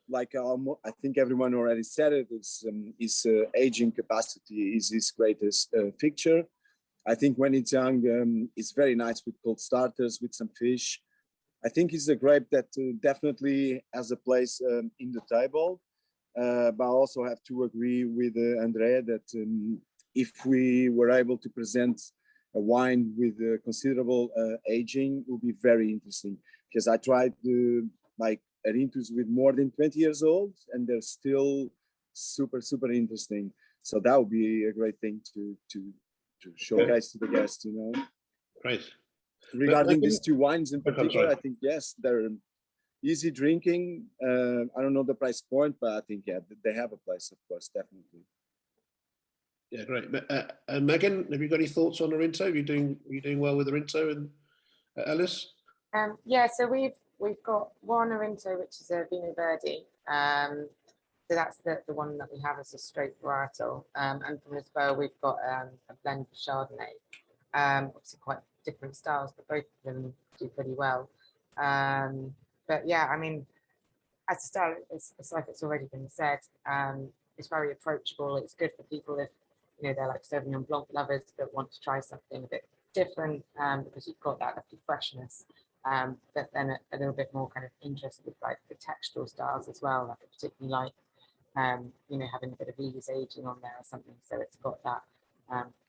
[SPEAKER 4] Like I think everyone already said it. His aging capacity is his greatest feature. I think when it's young, it's very nice with cold starters, with some fish. I think it's a grape that definitely has a place in the table. But I also have to agree with Andrea that if we were able to present a wine with considerable aging, it would be very interesting. Because I tried like Arintos with more than 20 years old, and they're still super, super interesting. So that would be a great thing to showcase to the guests, you know.
[SPEAKER 1] Great.
[SPEAKER 4] Regarding these two wines in particular, I think, yes, they're easy drinking. I don't know the price point, but I think, yeah, they have a place, of course, definitely.
[SPEAKER 1] Yeah, great. And Megan, have you got any thoughts on Orinto? Are you doing well with Orinto and Ellis?
[SPEAKER 6] Yeah, so we've got one Orinto, which is a Vino Verde. So that's the one that we have as a straight varietal. And from Lisboa, we've got a blend of Chardonnay. Obviously quite different styles, but both of them do pretty well. But yeah, I mean, as a style, it's like it's already been said. It's very approachable. It's good for people if they're like Sauvignon Blanc lovers that want to try something a bit different, because you've got that lovely freshness. But then a little bit more kind of interested with like the textural styles as well. Like I particularly like having a bit of ease aging on there or something. So it's got that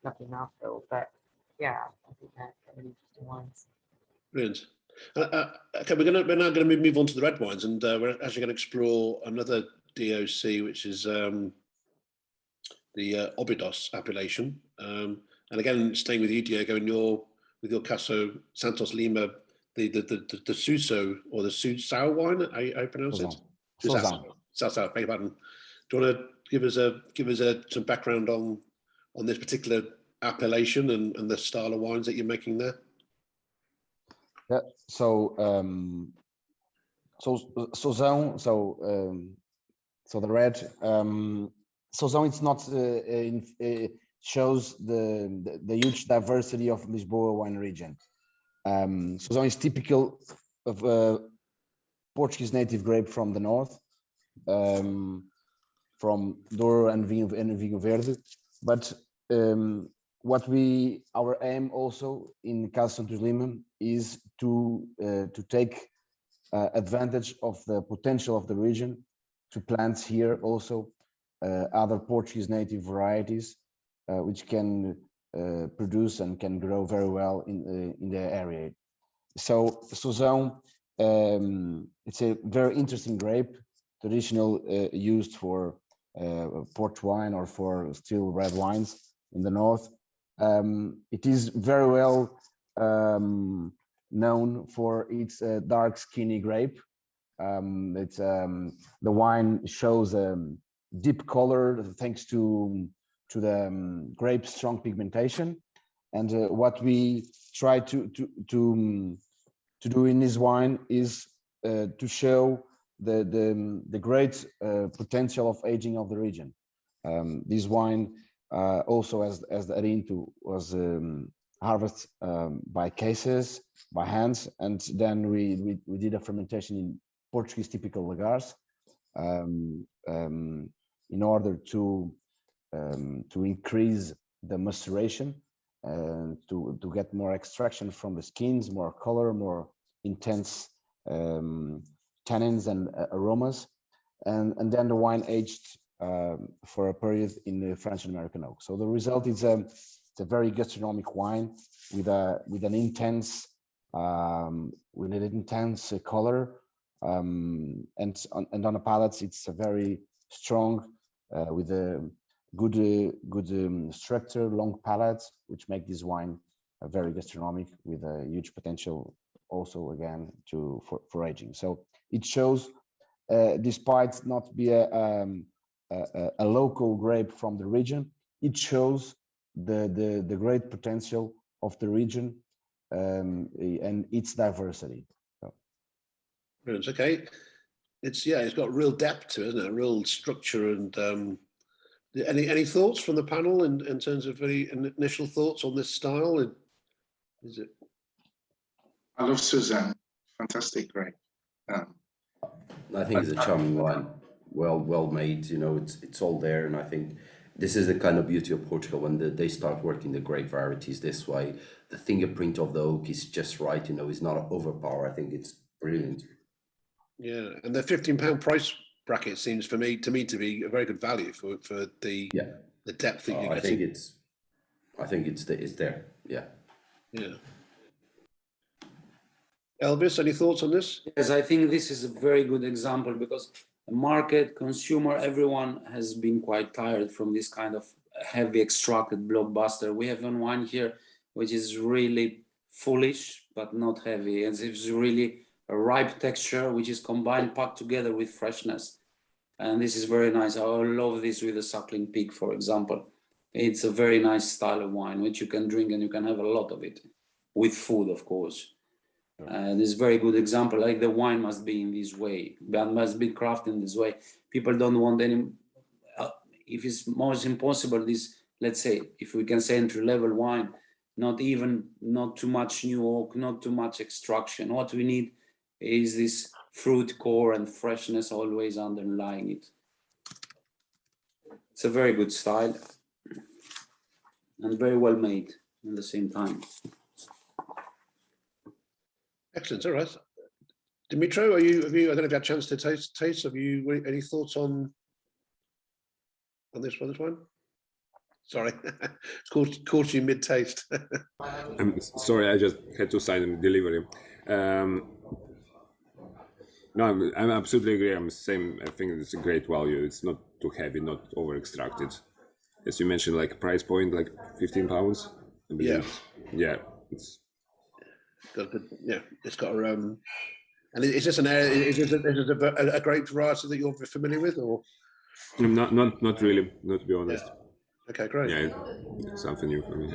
[SPEAKER 6] lovely mouthfeel. But yeah, I think they're really interesting wines.
[SPEAKER 1] Brilliant. Okay, we're now going to move on to the red wines, and we're actually going to explore another DOC, which is the Obidos appellation. And again, staying with you, Diego, and with your Caso Santos Lima, the Suso or the Susau wine, how you pronounce it? Susau. Beg your pardon. Do you want to give us some background on this particular appellation and the style of wines that you're making there?
[SPEAKER 9] Yeah. So Sauzão. So the red. Sauzão, it's not shows the huge diversity of Lisboa wine region. Sauzão is typical of a Portuguese native grape from the north, from Douro and Vinho Verde. But our aim also in Caso Santos Lima is to take advantage of the potential of the region to plant here also other Portuguese native varieties which can produce and can grow very well in the area. So Sauzão, it's a very interesting grape, traditional used for port wine or for still red wines in the north. It is very well known for its dark skinny grape. It's the wine shows deep color thanks to the grape's strong pigmentation, and what we try to do in this wine is to show the great potential of aging of the region. This wine also, as the Orinto, was harvested by cases, by hands, and then we did a fermentation in Portuguese typical lagars in order to increase the maceration and to get more extraction from the skins, more color, more intense tannins and aromas, and then the wine aged for a period in the French and American oak. So the result is it's a very gastronomic wine with an intense color, and on the palates it's a very strong with a good structure, long palate, which make this wine very gastronomic with a huge potential also again for aging. So it shows, despite not be a local grape from the region, it shows the great potential of the region and its diversity. So.
[SPEAKER 1] Okay, it's got real depth to it, isn't it? Real structure. And any thoughts from the panel in terms of any initial thoughts on this style? Is it?
[SPEAKER 10] I love Suzanne. Fantastic grape.
[SPEAKER 5] I think it's a charming wine, well made. It's all there, and I think this is the kind of beauty of Portugal when they start working the grape varieties this way. The fingerprint of the oak is just right. It's not overpower. I think it's brilliant.
[SPEAKER 1] Yeah, and the £15 price bracket seems to me to be a very good value for the depth that you're getting.
[SPEAKER 5] I think it's there. Yeah.
[SPEAKER 1] Yeah. Elvis, any thoughts on this?
[SPEAKER 2] Yes, I think this is a very good example because the market, consumer, everyone has been quite tired from this kind of heavy extracted blockbuster. We have one wine here which is really foolish but not heavy, and it's really a ripe texture which is combined, packed together with freshness. And this is very nice. I love this with a suckling pig, for example. It's a very nice style of wine which you can drink, and you can have a lot of it with food, of course. This is a very good example. Like the wine must be in this way, but must be crafted in this way. People don't want any. If it's most impossible, this, let's say, if we can say entry-level wine, not too much new oak, not too much extraction. What we need is this fruit core and freshness always underlying it. It's a very good style and very well made at the same time.
[SPEAKER 1] Excellent. All right. Dimitro, I don't know if you had a chance to taste. Have you any thoughts on this one? Sorry, it's caught you mid-taste.
[SPEAKER 3] I'm sorry, I just had to sign delivery. No, I'm absolutely agree. I'm the same. I think it's a great value. It's not too heavy, not over extracted. As you mentioned, like price point, like £15. I believe. Yeah. It's
[SPEAKER 1] got good. Yeah, it's got a And is this an area? Is this a grape variety that you're familiar with, or?
[SPEAKER 3] Not really. Not to be honest.
[SPEAKER 1] Yeah. Okay, great.
[SPEAKER 3] Yeah, something new for me.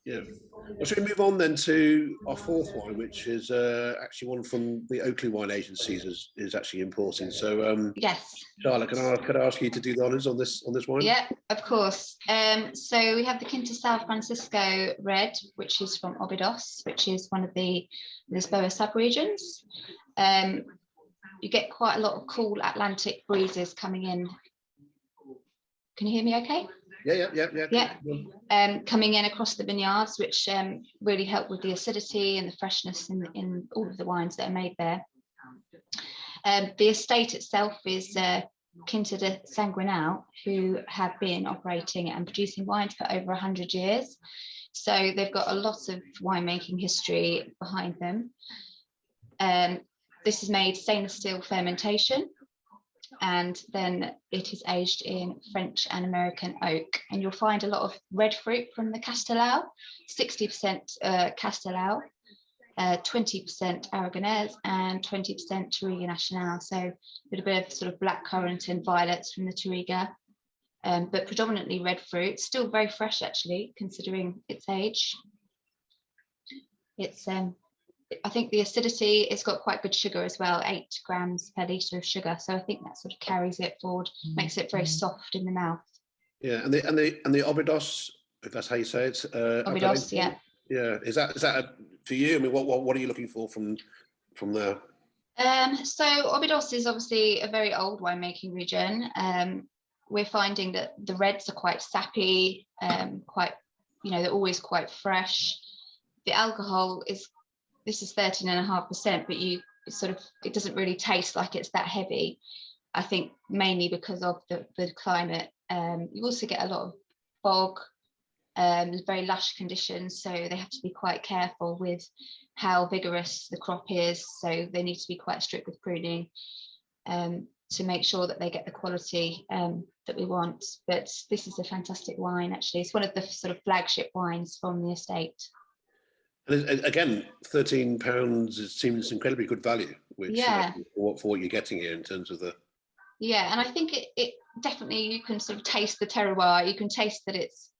[SPEAKER 1] Yeah. Well, should we move on then to our fourth wine, which is actually one from the Oakley Wine Agencies is actually importing. So
[SPEAKER 7] yes,
[SPEAKER 1] Charlotte, could I ask you to do the honours on this wine?
[SPEAKER 7] Yeah, of course. So we have the Quinta San Francisco Red, which is from Obidos, which is one of the Lisboa subregions. You get quite a lot of cool Atlantic breezes coming in. Can you hear me okay?
[SPEAKER 1] Yeah.
[SPEAKER 7] Coming in across the vineyards, which really help with the acidity and the freshness in all of the wines that are made there. The estate itself is Quinta de Sanguinal, who have been operating and producing wines for over 100 years. So they've got a lot of winemaking history behind them. This is made stainless steel fermentation, and then it is aged in French and American oak. And you'll find a lot of red fruit from the Castelao, 60% Castelao, 20% Aragonese, and 20% Touriga Nacional. So a little bit of sort of blackcurrant and violets from the Touriga, but predominantly red fruit. Still very fresh, actually, considering its age. It's I think the acidity, it's got quite good sugar as well, 8 grams per litre of sugar. So I think that sort of carries it forward, makes it very soft in the mouth.
[SPEAKER 1] Yeah, and the Obidos, if that's how you say it.
[SPEAKER 7] Obidos, yeah.
[SPEAKER 1] Yeah, is that for you? I mean, what are you looking for from there?
[SPEAKER 7] So Obidos is obviously a very old winemaking region. We're finding that the reds are quite sappy, quite, they're always quite fresh. The alcohol this is 13.5%, but it doesn't really taste like it's that heavy. I think mainly because of the climate. You also get a lot of fog, very lush conditions, so they have to be quite careful with how vigorous the crop is. So they need to be quite strict with pruning to make sure that they get the quality that we want. But this is a fantastic wine, actually. It's one of the sort of flagship wines from the estate.
[SPEAKER 1] And again, £13 seems incredibly good value, which for what you're getting here in terms of the.
[SPEAKER 7] Yeah, and I think it definitely, you can sort of taste the terroir. You can taste that it's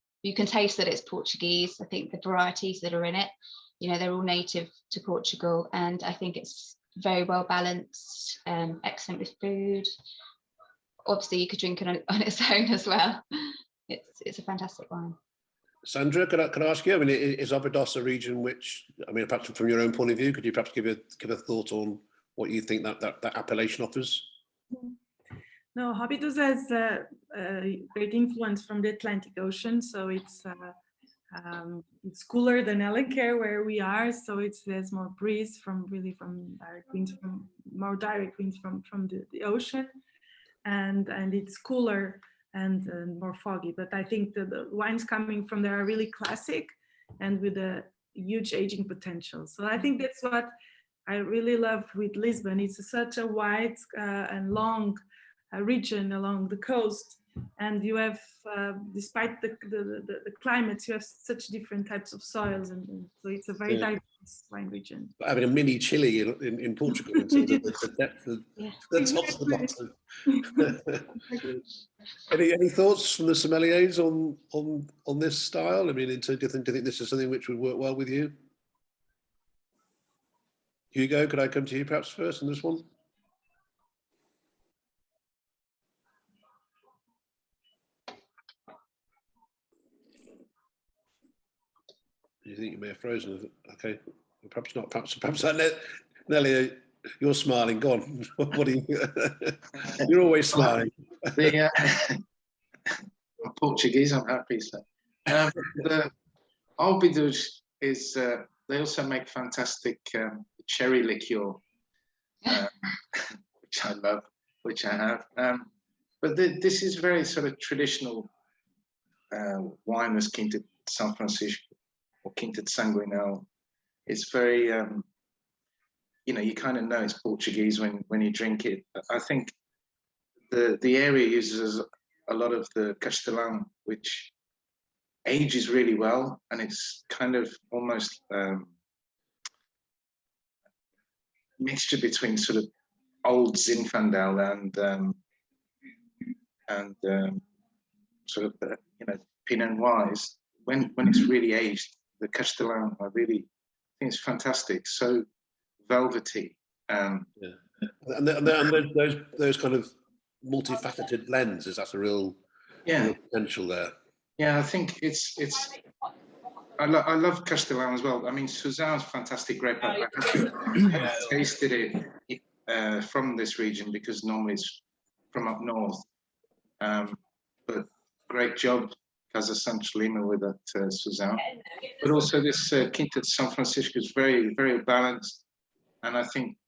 [SPEAKER 7] Portuguese. I think the varieties that are in it, they're all native to Portugal, and I think it's very well balanced, excellent with food. Obviously, you could drink it on its own as well. It's a fantastic wine.
[SPEAKER 1] Sandra, could I ask you? I mean, is Obidos a region which, I mean, perhaps from your own point of view, could you perhaps give a thought on what you think that appellation offers?
[SPEAKER 8] No, Obidos has a great influence from the Atlantic Ocean, so it's cooler than Alenquer where we are, so there's more breeze from direct winds, from the ocean, and it's cooler and more foggy. But I think the wines coming from there are really classic and with a huge aging potential. So I think that's what I really love with Lisbon. It's such a wide and long region along the coast, and you have, despite the climates, you have such different types of soils, and so it's a very diverse wine region.
[SPEAKER 1] Having a mini Chile in Portugal in terms of the depth of the tops of the bottom. Any thoughts from the sommeliers on this style? I mean, do you think this is something which would work well with you? Hugo, could I come to you perhaps first on this one? You think you may have frozen? Okay, perhaps not. Perhaps Nelly, you're smiling. Go on. What are you? You're always smiling.
[SPEAKER 10] I'm Portuguese. I'm happy. So, the Albidos is. They also make fantastic cherry liqueur, which I love, which I have. But this is very sort of traditional wine, as Quinta San Francisco or Quinta de Sanguinal. It's very, you kind of know it's Portuguese when you drink it. I think the area uses a lot of the Castellan, which ages really well, and it's kind of almost mixture between sort of old Zinfandel and sort of Pinot Noirs. When it's really aged, the Castellan, I really think it's fantastic. So velvety.
[SPEAKER 1] And those kind of multifaceted blends, is that a real potential there?
[SPEAKER 10] Yeah, I think it's. I love Castellan as well. I mean, Suzanne's fantastic grape. I haven't tasted it from this region because normally it's from up north. But great job, Casa Santos Lima, with that Suzanne. But also this Quinta de San Francisco is very, very balanced. And I think,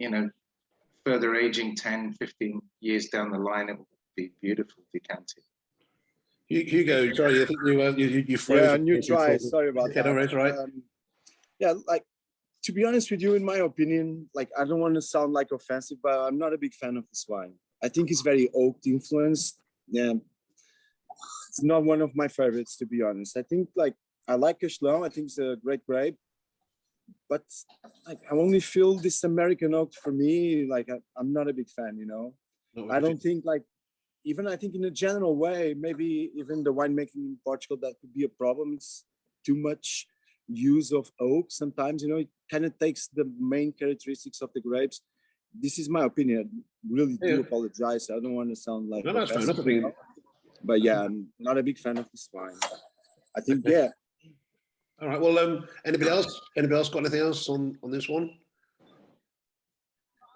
[SPEAKER 10] further aging 10, 15 years down the line, it will be beautiful decanted.
[SPEAKER 1] Hugo, sorry, I think you froze.
[SPEAKER 4] Yeah, new try. Sorry about that.
[SPEAKER 1] Right.
[SPEAKER 4] Yeah, like, to be honest with you, in my opinion, like, I don't want to sound like offensive, but I'm not a big fan of this wine. I think it's very oak influenced. Yeah, it's not one of my favorites, to be honest. I think, like, I like Castellan. I think it's a great grape, but like, I only feel this American oak for me. Like, I'm not a big fan. I don't think, like, even I think in a general way, maybe even the winemaking in Portugal, that could be a problem. It's too much use of oak. Sometimes, it kind of takes the main characteristics of the grapes. This is my opinion. I really do apologize. I don't want to sound like
[SPEAKER 1] that's fine.
[SPEAKER 4] But yeah, I'm not a big fan of this wine. I think,
[SPEAKER 1] All right. Well, anybody else? Anybody else got anything else on this one?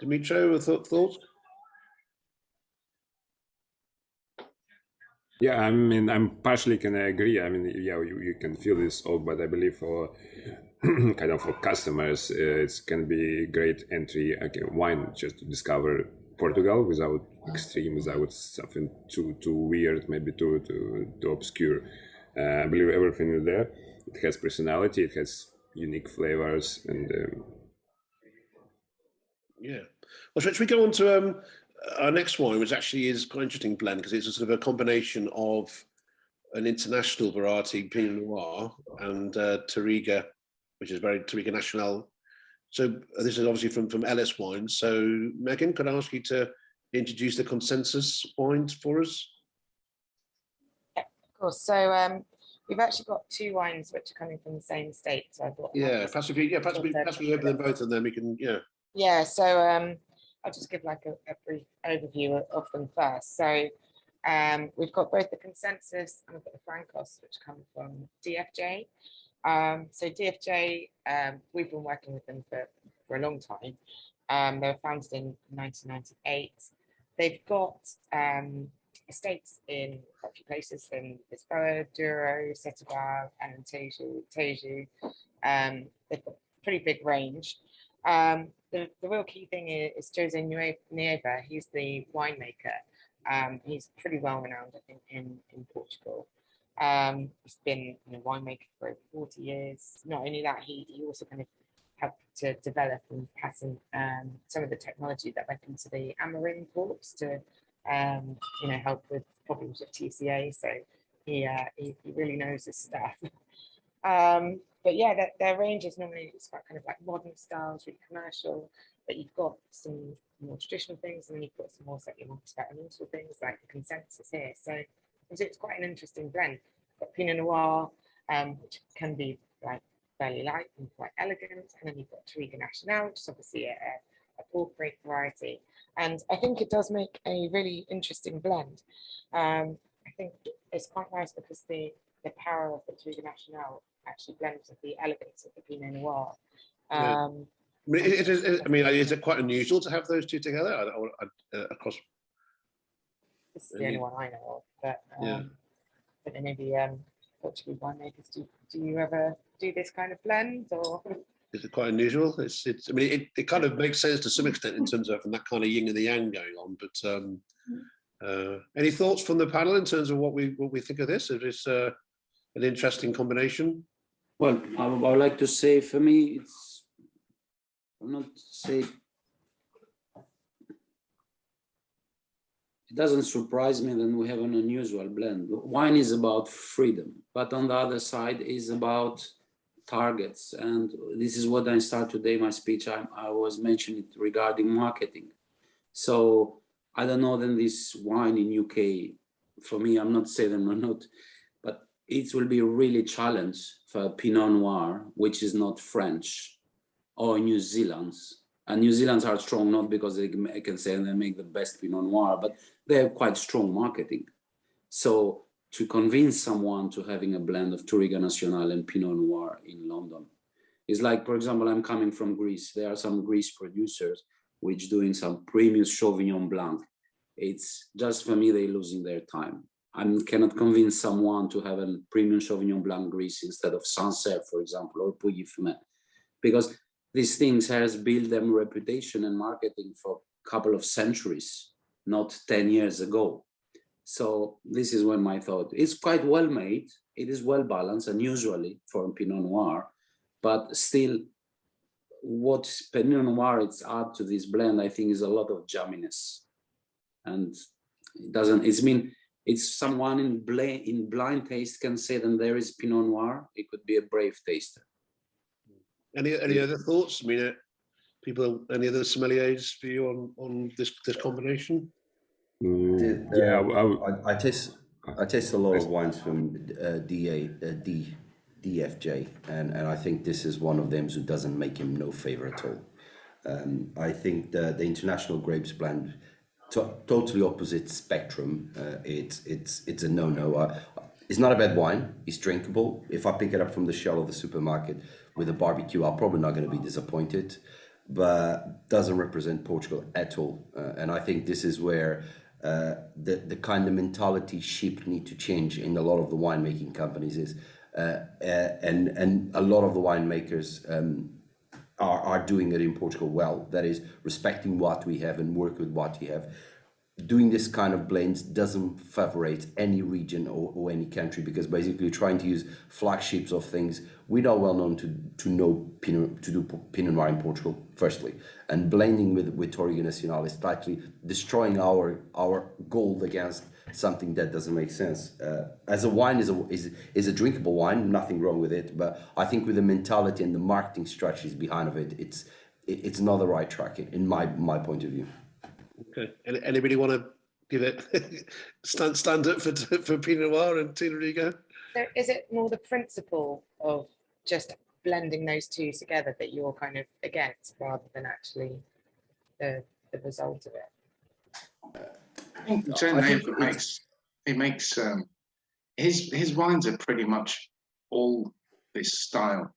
[SPEAKER 1] Dimitro, thoughts?
[SPEAKER 3] Yeah, I mean, I'm partially can agree. I mean, yeah, you can feel this oak, but I believe for kind of for customers, it can be great entry wine just to discover Portugal without something too weird, maybe too obscure. I believe everything is there. It has personality. It has unique flavors, and
[SPEAKER 1] Well, should we go on to our next wine, which actually is quite an interesting blend because it's a sort of a combination of an international variety, Pinot Noir, and Touriga, which is very Touriga Nacional. So this is obviously from Ellis Wines. So Megan, could I ask you to introduce the consensus wines for us?
[SPEAKER 6] Yeah, of course. So we've actually got two wines which are coming from the same state. So I thought,
[SPEAKER 1] perhaps we open them both, and then we can,
[SPEAKER 6] Yeah. So I'll just give like a brief overview of them first. So we've got both the consensus and we've got the Francos, which come from DFJ. So DFJ, we've been working with them for a long time. They were founded in 1998. They've got estates in quite a few places in Lisboa, Douro, Setúbal, and Tejo. They've got a pretty big range. The real key thing is Jose Nieva. He's the winemaker. He's pretty well renowned, I think, in Portugal. He's been a winemaker for over 40 years. Not only that, he also kind of helped to develop and patent some of the technology that went into the Amarin ports to you know, helped with problems with TCA. So he really knows his stuff. But yeah, their range is normally, it's quite kind of like modern styles, really commercial, but you've got some more traditional things, and then you've got some more slightly more experimental things like the consensus here. So it's quite an interesting blend. You've got Pinot Noir, which can be like fairly light and quite elegant, and then you've got Touriga Nacional, which is obviously a port grape variety. And I think it does make a really interesting blend. I think it's quite nice because the power of the Touriga Nacional actually blends with the elegance of the Pinot Noir.
[SPEAKER 1] Yeah. I mean, is it quite unusual to have those two together across?
[SPEAKER 6] This is the only one I know of, but but then maybe Portuguese winemakers, do you ever do this kind of blend, or?
[SPEAKER 1] Is it quite unusual? I mean, it kind of makes sense to some extent in terms of that kind of yin and the yang going on. But any thoughts from the panel in terms of what we think of this? Is this an interesting combination?
[SPEAKER 2] Well, I would like to say, for me, it's not say it doesn't surprise me that we have an unusual blend. Wine is about freedom, but on the other side is about targets, and this is what I start today my speech. I was mentioning it regarding marketing. So I don't know then this wine in UK, for me, I'm not saying them or not, but it will be a really challenge for Pinot Noir, which is not French, or New Zealand's. And New Zealand's are strong, not because they can say they make the best Pinot Noir, but they have quite strong marketing. So to convince someone to having a blend of Touriga Nacional and Pinot Noir in London is like, for example, I'm coming from Greece. There are some Greece producers which doing some premium Sauvignon Blanc. It's just, for me, they're losing their time. I cannot convince someone to have a premium Sauvignon Blanc Greece instead of Sancerre, for example, or Pouilly-Fumé, because these things has built them reputation and marketing for a couple of centuries, not 10 years ago. So this is when my thought. It's quite well made. It is well balanced, unusually for Pinot Noir, but still, what Pinot Noir it's add to this blend, I think, is a lot of jamminess, and it doesn't. It's someone in blind taste can say that there is Pinot Noir. It could be a brave taster.
[SPEAKER 1] Any other thoughts? I mean, any other sommeliers for you on this combination?
[SPEAKER 5] I taste a lot of wines from DFJ, and I think this is one of them who doesn't make him no favor at all. I think the international grapes blend, totally opposite spectrum. It's a no-no. It's not a bad wine. It's drinkable. If I pick it up from the shelf of the supermarket with a barbecue, I'm probably not going to be disappointed, but doesn't represent Portugal at all. And I think this is where the kind of mentality shift need to change in a lot of the winemaking companies is, and a lot of the winemakers are doing it in Portugal well. That is respecting what we have and work with what we have. Doing this kind of blends doesn't favorite any region or any country, because basically you're trying to use flagships of things. We are well known to do Pinot Noir in Portugal, firstly, and blending with Touriga Nacional is slightly destroying our gold against something that doesn't make sense. As a wine is a drinkable wine, nothing wrong with it, but I think with the mentality and the marketing strategies behind of it, it's not the right track in my point of view.
[SPEAKER 1] Okay. Anybody want to give it stand up for Pinot Noir and Touriga?
[SPEAKER 6] So is it more the principle of just blending those two together that you're kind of against, rather than actually the result of it?
[SPEAKER 10] I think it makes his wines are pretty much all this style,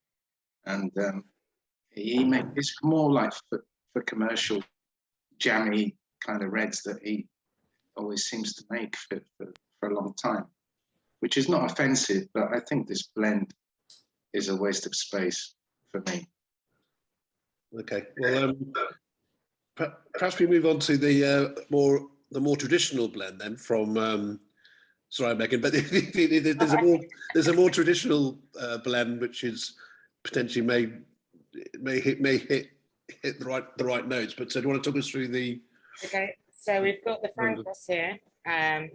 [SPEAKER 10] and it's more like for commercial jammy kind of reds that he always seems to make for a long time, which is not offensive, but I think this blend is a waste of space for me.
[SPEAKER 1] Okay, well, perhaps we move on to the more traditional blend then from. Sorry, Megan, but there's a more traditional blend which is potentially may hit the right notes. But so do you want to talk us through the?
[SPEAKER 6] Okay, So we've got the Francos here.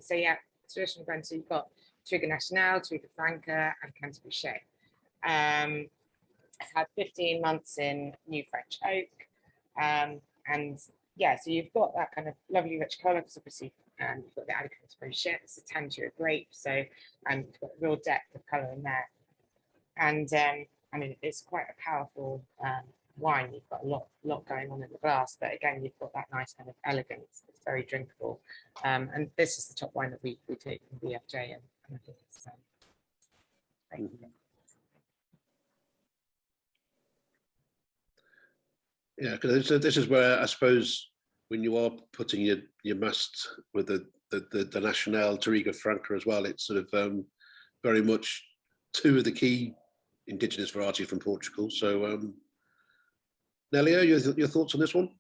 [SPEAKER 6] So yeah, traditional blend. So you've got Touriga Nacional, Touriga Franca, and Cantabouchet. It's had 15 months in New French Oak. And yeah, so you've got that kind of lovely rich colour, because obviously you've got the Alicante Brochet, it's a Tangier grape, so you've got real depth of colour in there. And I mean, it's quite a powerful wine. You've got a lot going on in the glass, but again, you've got that nice kind of elegance. It's very drinkable. And this is the top wine that we take from BFJ, and I think it's great.
[SPEAKER 1] Yeah, because this is where I suppose when you are putting your must with the Nacional Touriga Franca as well, it's sort of very much two of the key indigenous varieties from Portugal. So, Nelia, your thoughts on this one?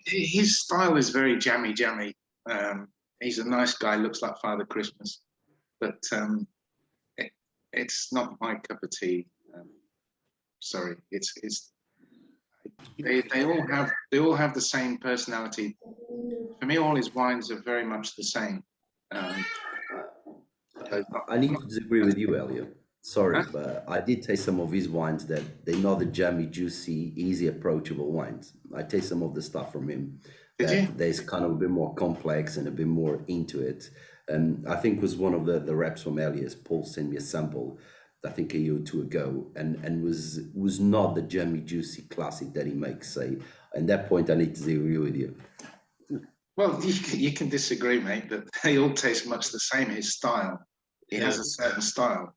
[SPEAKER 10] His style is very jammy. He's a nice guy, looks like Father Christmas, but it's not my cup of tea. Sorry, they all have the same personality. For me, all his wines are very much the same.
[SPEAKER 5] I need to disagree with you, Elliot. Sorry, but I did taste some of his wines that they're not the jammy, juicy, easy, approachable wines. I taste some of the stuff from him that there's kind of a bit more complex and a bit more into it. And I think it was one of the reps from Elias. Paul sent me a sample, I think a year or two ago, and was not the jammy, juicy classic that he makes. Say, at that point, I need to disagree with you.
[SPEAKER 10] Well, you can disagree, mate, but they all taste much the same. His style, he has a certain style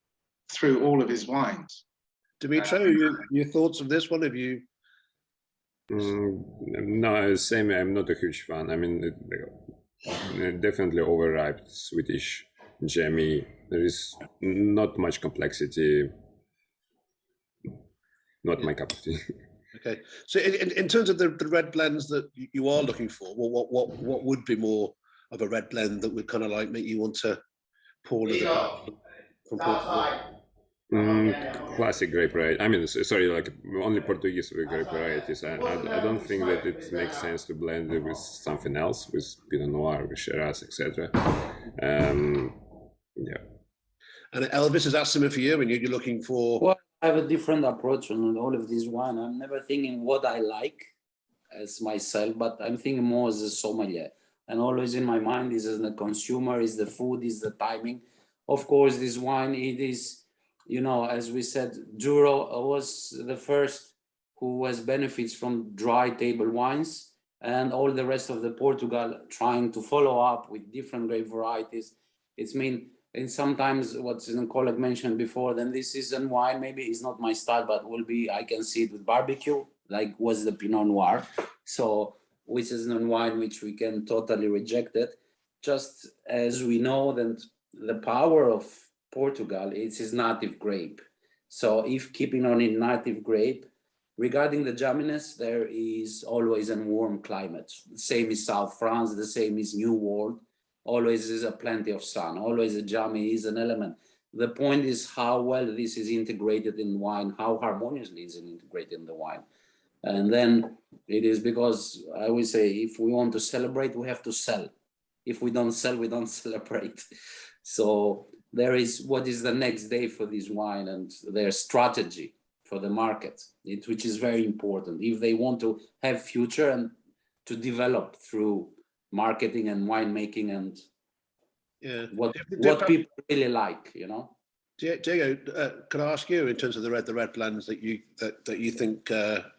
[SPEAKER 10] through all of his wines.
[SPEAKER 1] Dimitro, your thoughts of this one? Have you?
[SPEAKER 3] No, same. I'm not a huge fan. I mean, definitely overripe, sweetish, jammy. There is not much complexity. Not my cup of tea.
[SPEAKER 1] Okay, so in terms of the red blends that you are looking for, well, what would be more of a red blend that would kind of like make you want to pour from Portugal?
[SPEAKER 3] Classic grape variety. I mean, sorry, like only Portuguese grape varieties. I don't think that it makes sense to blend it with something else, with Pinot Noir, with Shiraz, etc. Yeah.
[SPEAKER 1] And Elvis, is that something for you? And you're looking for?
[SPEAKER 2] Well, I have a different approach on all of these wine. I'm never thinking what I like as myself, but I'm thinking more as a sommelier. And always in my mind is as the consumer, is the food, is the timing. Of course, this wine, it is, you know, as we said, Douro was the first who has benefits from dry table wines, and all the rest of the Portugal trying to follow up with different grape varieties. It's mean, and sometimes what a colleague mentioned before, then this season wine maybe is not my style, but will be, I can see it with barbecue, like was the Pinot Noir. So which is a wine which we can totally reject it. Just as we know that the power of Portugal, it's his native grape. So if keeping on in native grape, regarding the jamminess, there is always a warm climate. The same is South France, the same is New World. Always is a plenty of sun, always a jammy is an element. The point is how well this is integrated in wine, how harmoniously is it integrated in the wine. And then it is because I always say, if we want to celebrate, we have to sell. If we don't sell, we don't celebrate. So there is what is the next day for this wine and their strategy for the market, which is very important. If they want to have future and to develop through marketing and winemaking and what people really like, you know.
[SPEAKER 1] Diego, can I ask you, in terms of the red blends that you think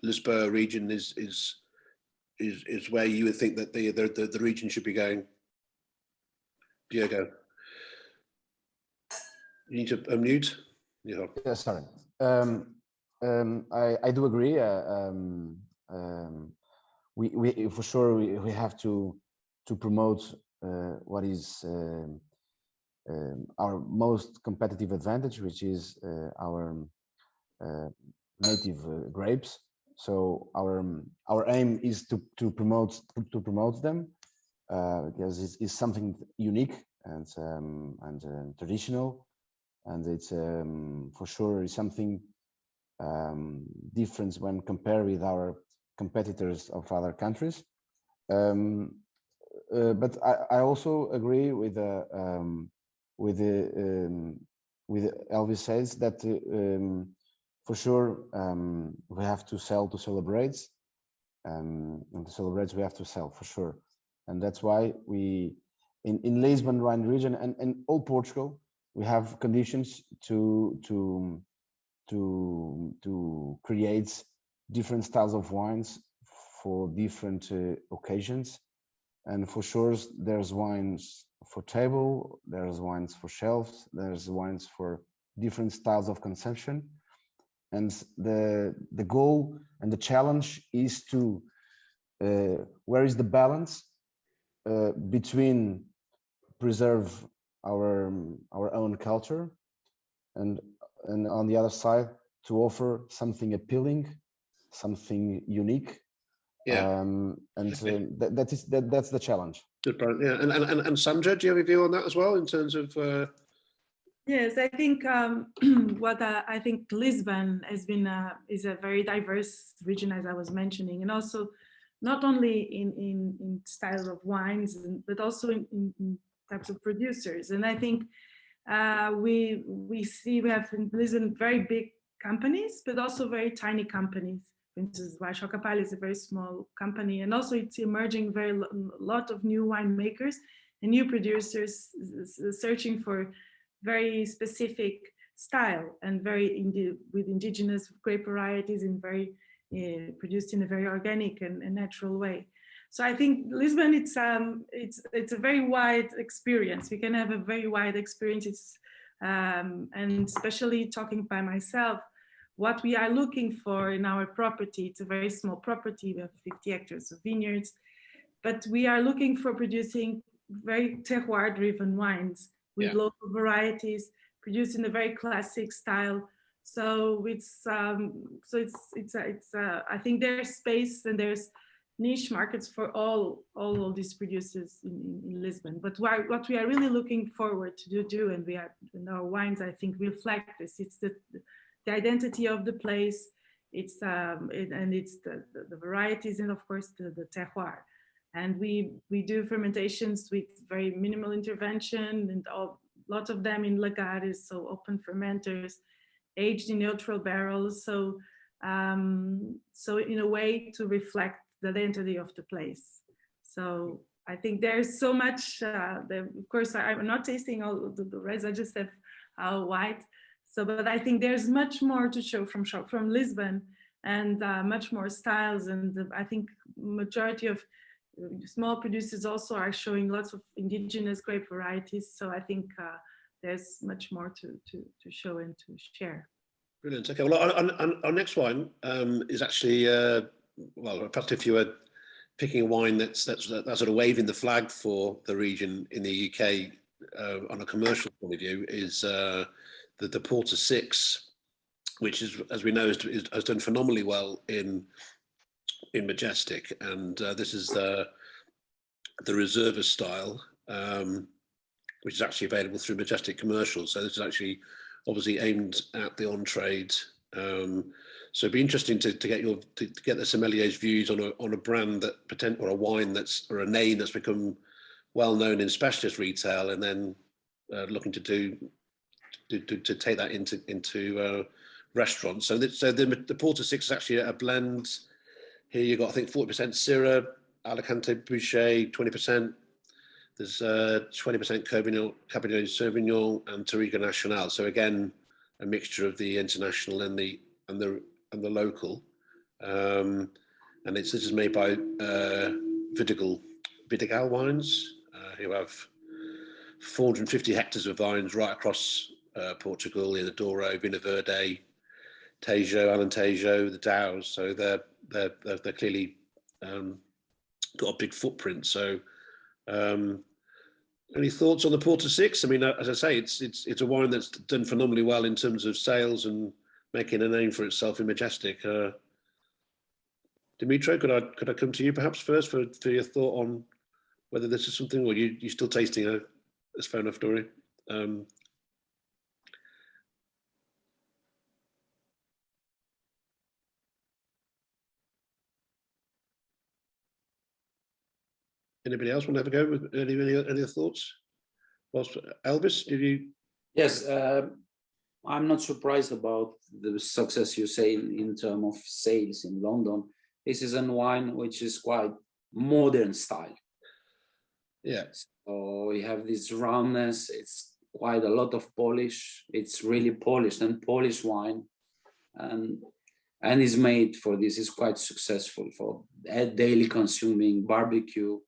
[SPEAKER 1] Lisboa region is where you would think that the region should be going? Diego, you need to unmute.
[SPEAKER 9] Yeah, sorry. I do agree. We for sure we have to promote what is our most competitive advantage, which is our native grapes. So our aim is to promote them because it's something unique and traditional, and it's for sure something different when compared with our competitors of other countries. But I also agree with with Elvis says that for sure we have to sell to celebrate, and to celebrate we have to sell for sure, and that's why we in Lisbon wine region and all Portugal we have conditions to create different styles of wines for different occasions. And for sure, there's wines for table, there's wines for shelves, there's wines for different styles of consumption. And the goal and the challenge is to where is the balance between preserve our own culture and on the other side to offer something appealing, something unique.
[SPEAKER 1] Yeah.
[SPEAKER 9] That's the challenge.
[SPEAKER 1] Good point. Yeah, and Sandra, do you have a view on that as well in terms of?
[SPEAKER 8] Yes, I think what I think Lisbon has been is a very diverse region, as I was mentioning, and also not only in styles of wines, but also in types of producers. And I think we have in Lisbon very big companies, but also very tiny companies. For instance, Baixo Capalho is a very small company, and also it's emerging very lot of new winemakers and new producers searching for very specific style and with indigenous grape varieties and very produced in a very organic and natural way. So I think Lisbon, it's a very wide experience. We can have a very wide experience. And especially talking by myself, what we are looking for in our property, it's a very small property. We have 50 hectares of vineyards, but we are looking for producing very terroir-driven wines with local varieties, produced in a very classic style. So I think there's space and there's niche markets for all these producers in Lisbon. But what we are really looking forward to do, and we are in our wines, I think reflect this. It's the identity of the place. It's it's the varieties and of course the terroir. And we do fermentations with very minimal intervention and lots of them in lagares, so open fermenters, aged in neutral barrels. So in a way to reflect the identity of the place. So I think there's so much, of course I'm not tasting all the reds, I just have white. So, but I think there's much more to show from Lisbon and much more styles. And I think majority of small producers also are showing lots of indigenous grape varieties. So I think there's much more to show and to share.
[SPEAKER 1] Brilliant. Okay, well, our next wine is actually, well, perhaps if you were picking a wine that's sort of waving the flag for the region in the UK on a commercial point of view, is the Porter 6, which is, as we know, has done phenomenally well in Majestic, and this is the Reserva style, which is actually available through Majestic Commercial. So this is actually obviously aimed at the on-trade. So it'd be interesting to get the sommelier's views on a brand that or a wine or a name that's become well known in specialist retail, and then looking to take that into restaurants. So the Porter 6 is actually a blend. Here you've got, I think, 40% Syrah, Alicante Boucher, 20%. There's 20% Cabernet Sauvignon and Touriga Nacional. So again, a mixture of the international and the local. And this is made by Vidigal Wines, who have 450 hectares of vines right across Portugal, in the Douro, Vinha Verde, Tejo, Alentejo, the Dows. So they're clearly got a big footprint. So any thoughts on the Porter 6? I mean, as I say, it's a wine that's done phenomenally well in terms of sales and making a name for itself in Majestic. Dimitro, could I come to you perhaps first for your thought on whether this is something, or you still tasting it? That's fair enough, Dory. Anybody else want to have a go with any other thoughts? Whilst, Elvis, did you?
[SPEAKER 2] Yes, I'm not surprised about the success you say in terms of sales in London. This is a wine which is quite modern style.
[SPEAKER 1] Yeah.
[SPEAKER 2] So we have this roundness. It's quite a lot of polish. It's really polished and polished wine, and is made for this. Is quite successful for daily consuming barbecue.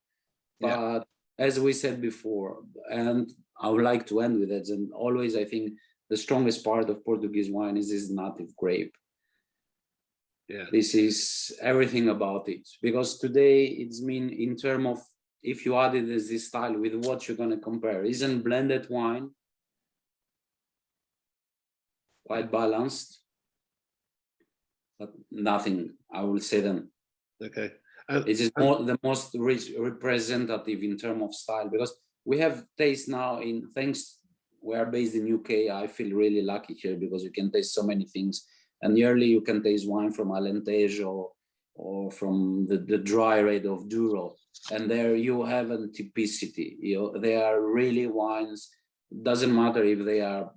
[SPEAKER 2] But as we said before, and I would like to end with it, and always I think the strongest part of Portuguese wine is this native grape.
[SPEAKER 1] Yeah.
[SPEAKER 2] This is everything about it, because today it's mean in terms of, if you add it as this style, with what you're going to compare. Isn't blended wine quite balanced? But nothing, I will say then.
[SPEAKER 1] Okay.
[SPEAKER 2] It is the most representative in terms of style, because we have taste now in things. We are based in UK. I feel really lucky here because you can taste so many things, and yearly you can taste wine from Alentejo or from the dry red of Douro, and there you have a typicity. They are really wines. Doesn't matter if they are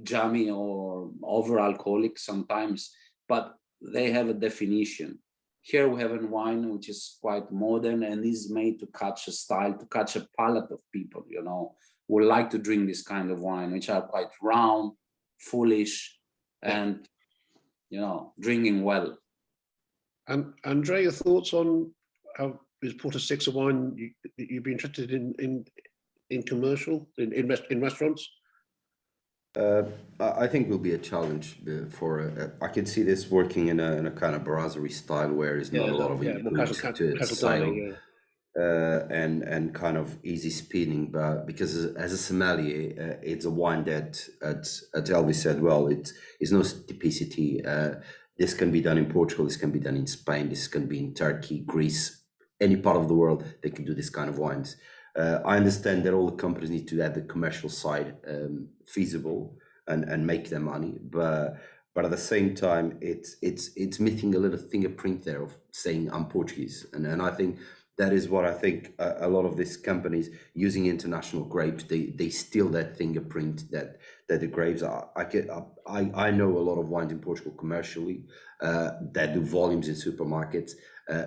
[SPEAKER 2] jammy or over alcoholic sometimes, but they have a definition. Here we have a wine which is quite modern and is made to catch a style, to catch a palate of people, who like to drink this kind of wine, which are quite round, foolish, and, drinking well.
[SPEAKER 1] And Andre, your thoughts on how is Porter 6 a wine you'd be interested in commercial, in restaurants?
[SPEAKER 5] I think will be a challenge for. I can see this working in a kind of brasserie style where it's not a lot of input to sale, and kind of easy spinning. But because as a sommelier, it's a wine that, as Elvis said, well, it's no typicity. This can be done in Portugal. This can be done in Spain. This can be in Turkey, Greece, any part of the world. They can do this kind of wines. I understand that all the companies need to have the commercial side feasible and make their money, but at the same time, it's missing a little fingerprint there of saying I'm Portuguese, and I think that is what I think a lot of these companies using international grapes, they steal that fingerprint that the grapes are. I know a lot of wines in Portugal commercially that do volumes in supermarkets.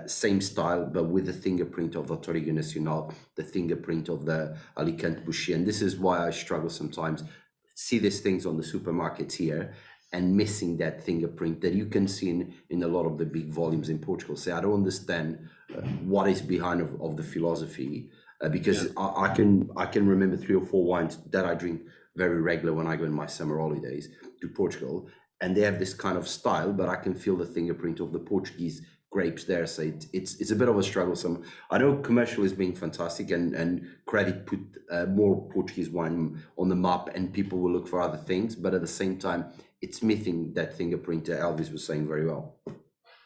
[SPEAKER 5] Same style, but with the fingerprint of the Touriga Nacional, the fingerprint of the Alicante Boucher. And this is why I struggle sometimes, see these things on the supermarkets here and missing that fingerprint that you can see in a lot of the big volumes in Portugal. So I don't understand what is behind of the philosophy, because I can remember 3 or 4 wines that I drink very regular when I go in my summer holidays to Portugal, and they have this kind of style, but I can feel the fingerprint of the Portuguese grapes there. So it's a bit of a struggle. I know commercial is being fantastic, and credit put more Portuguese wine on the map, and people will look for other things, but at the same time it's missing that fingerprint that Elvis was saying very well.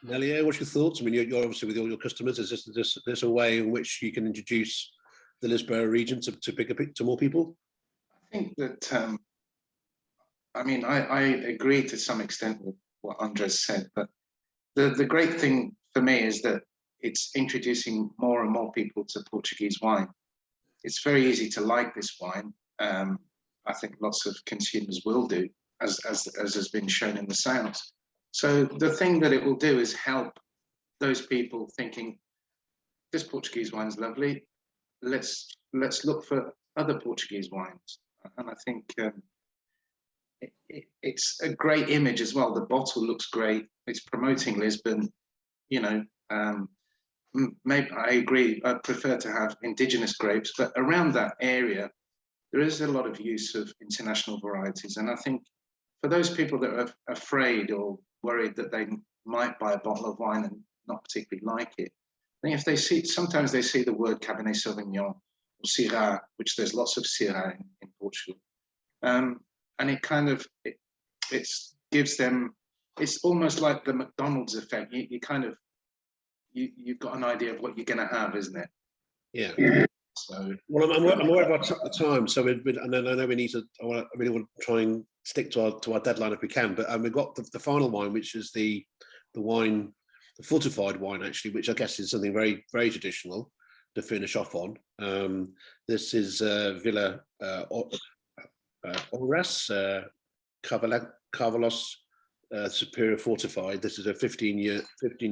[SPEAKER 1] Nelia, what's your thoughts? I mean, you're obviously with all your customers. Is this a way in which you can introduce the Lisboa region to more people?
[SPEAKER 10] I think that I agree to some extent with what Andres said, but the great thing for me is that it's introducing more and more people to Portuguese wine. It's very easy to like this wine. I think lots of consumers will do, as has been shown in the sales. So the thing that it will do is help those people thinking, this Portuguese wine's lovely. Let's look for other Portuguese wines. And I think it's a great image as well. The bottle looks great. It's promoting Lisbon. Maybe I agree. I prefer to have indigenous grapes, but around that area, there is a lot of use of international varieties. And I think for those people that are afraid or worried that they might buy a bottle of wine and not particularly like it, I think if they sometimes they see the word Cabernet Sauvignon or Syrah, which there's lots of Syrah in Portugal, and it kind of it gives them. It's almost like the McDonald's effect. You've got an idea of what you're going to have, isn't it?
[SPEAKER 1] Yeah. So, well, I'm worried about the time. So, and then I know we need to. I really want to try and stick to our deadline if we can. But we've got the final wine, which is the wine, the fortified wine, actually, which I guess is something very, very traditional. to finish off on. This is Villa Oras, Carvalos Superior Fortified. This is a 15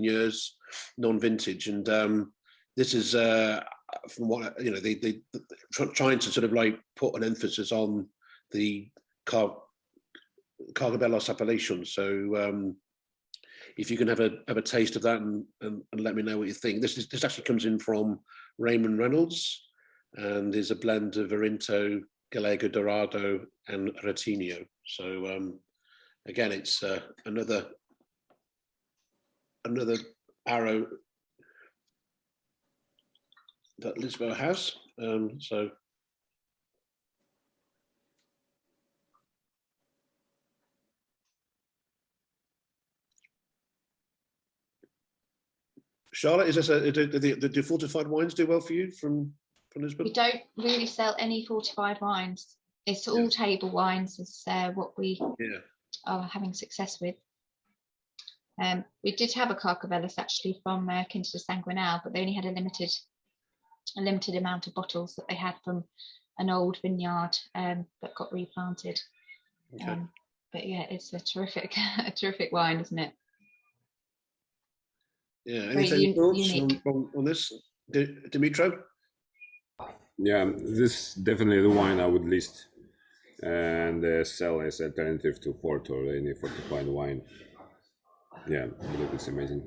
[SPEAKER 1] years non-vintage, and this is from what you know, they trying to sort of like put an emphasis on the Carcavelos appellation. So if you can have a taste of that and let me know what you think. This actually comes in from Raymond Reynolds and is a blend of Verinto, Gallego Dorado, and Retinio. So again, it's another arrow that Lisboa has. So Charlotte, is this the fortified wines do well for you from Lisbon?
[SPEAKER 7] We don't really sell any fortified wines. It's all table wines is what we are having success with. We did have a Carcavelos actually from Quinta de Sanguinal, but they only had a limited amount of bottles that they had from an old vineyard that got replanted.
[SPEAKER 1] Okay.
[SPEAKER 7] But yeah, it's a terrific wine, isn't it?
[SPEAKER 1] Yeah.
[SPEAKER 7] Very
[SPEAKER 1] Anything thoughts
[SPEAKER 7] unique.
[SPEAKER 1] on this, Dimitro?
[SPEAKER 3] Yeah, this is definitely the wine I would list and sell as alternative to port or any fortified wine. Yeah, I believe it's amazing.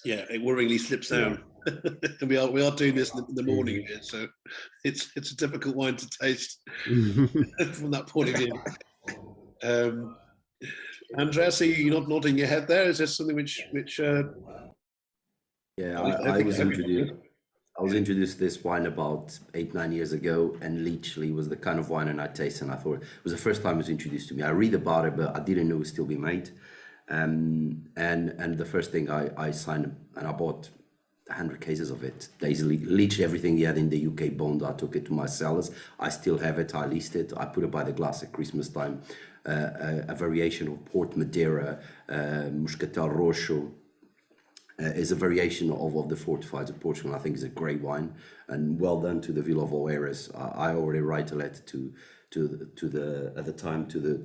[SPEAKER 1] Yeah, it worryingly slips down. we are doing this in the morning here, so it's a difficult wine to taste from that point of view. Andrea, see you not nodding your head there. Is this something which
[SPEAKER 5] Yeah, I was introduced to this wine about 8-9 years ago, and literally was the kind of wine and I tasted, and I thought it was the first time it was introduced to me. I read about it, but I didn't know it was still being made. And the first thing I signed, and I bought 100 cases of it. There's literally everything he had in the UK bond. I took it to my cellars. I still have it. I leased it. I put it by the glass at Christmas time. A variation of Port Madeira, Moscatel Roxo, is a variation of the fortifieds of Portugal. I think is a great wine, and well done to the Vila Oeiras. I already write a letter to